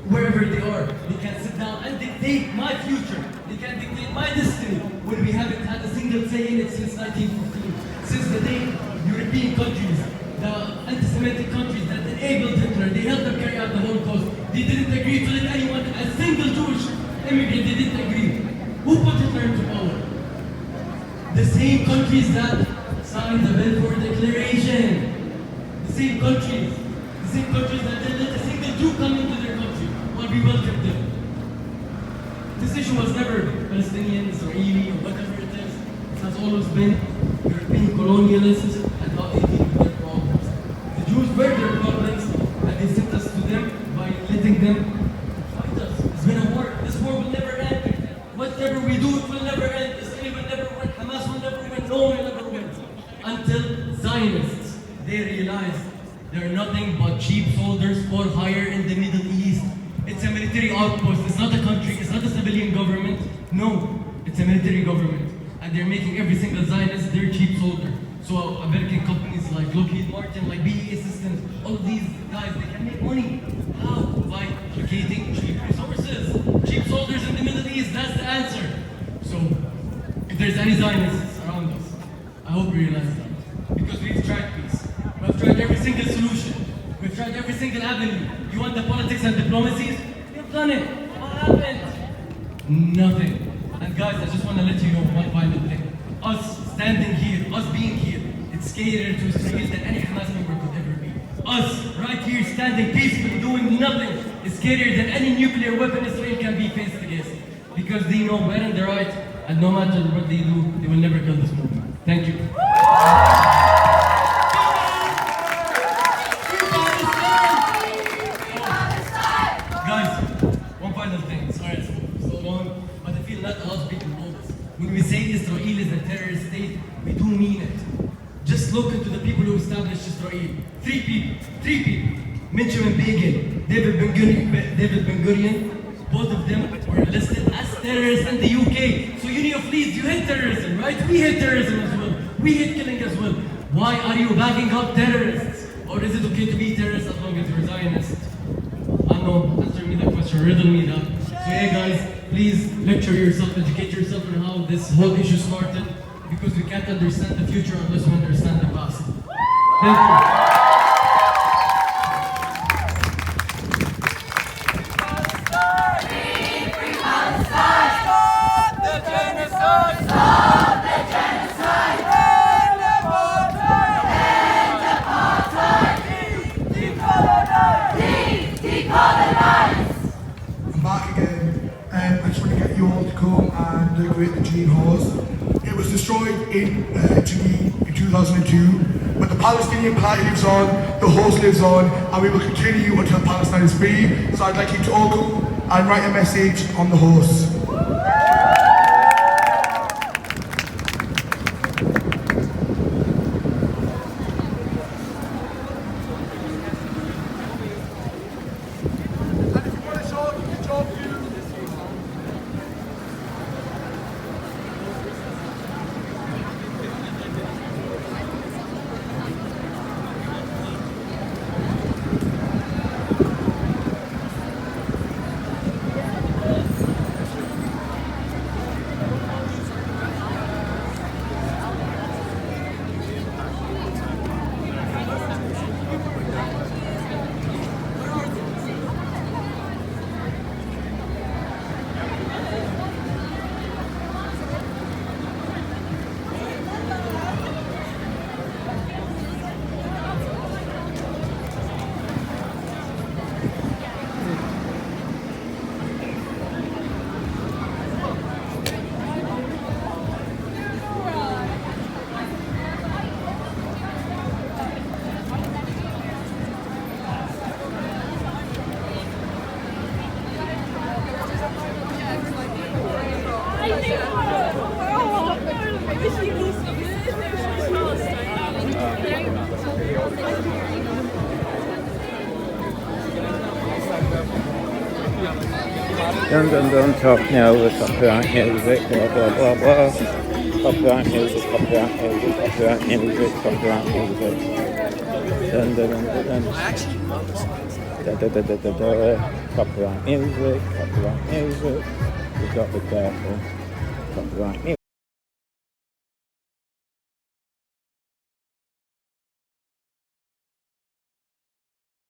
wherever they are, they can sit down and dictate my future. They can dictate my destiny when we haven't had a single say in it since 1915. Since the day European countries, the anti-Semitic countries that enabled Hitler, they helped them carry out the Holocaust. They didn't agree to let anyone, a single Jewish immigrant, they didn't agree. Who put Hitler into power? The same countries that signed the Balfour Declaration. The same countries that didn't let a single Jew come into their country while we welcomed them. This issue was never Palestinian, Israeli, or whatever it is. It has always been European colonialists and how they deal with their problems. The Jews were their problems, and they sent us to them by letting them fight us. It's been a war. This war will never end. Whatever we do, it will never end. Israel will never win. Hamas will never win. No one will ever win. Until Zionists, they realize they're nothing but cheap soldiers for hire in the Middle East. It's a military outpost. It's not a country. It's not a civilian government. No, it's a military government. And they're making every single Zionist their cheap soldier. So American companies like Lockheed Martin, like BAE Systems, all of these guys, they can make money. How? By locating cheap resources. Cheap soldiers in the Middle East, that's the answer. So, if there's any Zionists around us, I hope you realize that. Because we've tried peace. We've tried every single solution. We've tried every single avenue. You want the politics and diplomacies? We've done it. What happened? Nothing. And guys, I just want to let you know one final thing. Us standing here, us being here, it's scarier to Israel than any Hamas member could ever be. Us, right here, standing peacefully, doing nothing, is scarier than any nuclear weapon Israel can be faced against. Because they know we're in the right, and no matter what they do, they will never kill this movement. Thank you. Guys, one final thing. Sorry it's so long, but I feel not a lot of people know this. When we say Israel is a terrorist state, we do mean it. Just look into the people who established Israel. Three people. Benjamin Begin, David Ben-Gurion, both of them were listed as terrorists in the UK. So Union of Leeds, you hate terrorism, right? We hate terrorism as well. We hate killing as well. Why are you backing up terrorists? Or is it okay to be terrorists as long as you're Zionist? I know, answer me that question, riddle me that. So hey guys, please lecture yourself, educate yourself on how this whole issue started, because we can't understand the future unless we understand the past. Thank you. Stop the genocide! Stop the genocide! was destroyed in 2002, but the Palestinian party lives on, the host lives on, and we will continue until Palestine is free. So I'd like you to all come and write a message on the host. Don't talk now with copyright music, blah blah blah blah. Copyright music, copyright music, copyright music, copyright music. Copyright music, copyright music. You've got to be careful. Copyright music.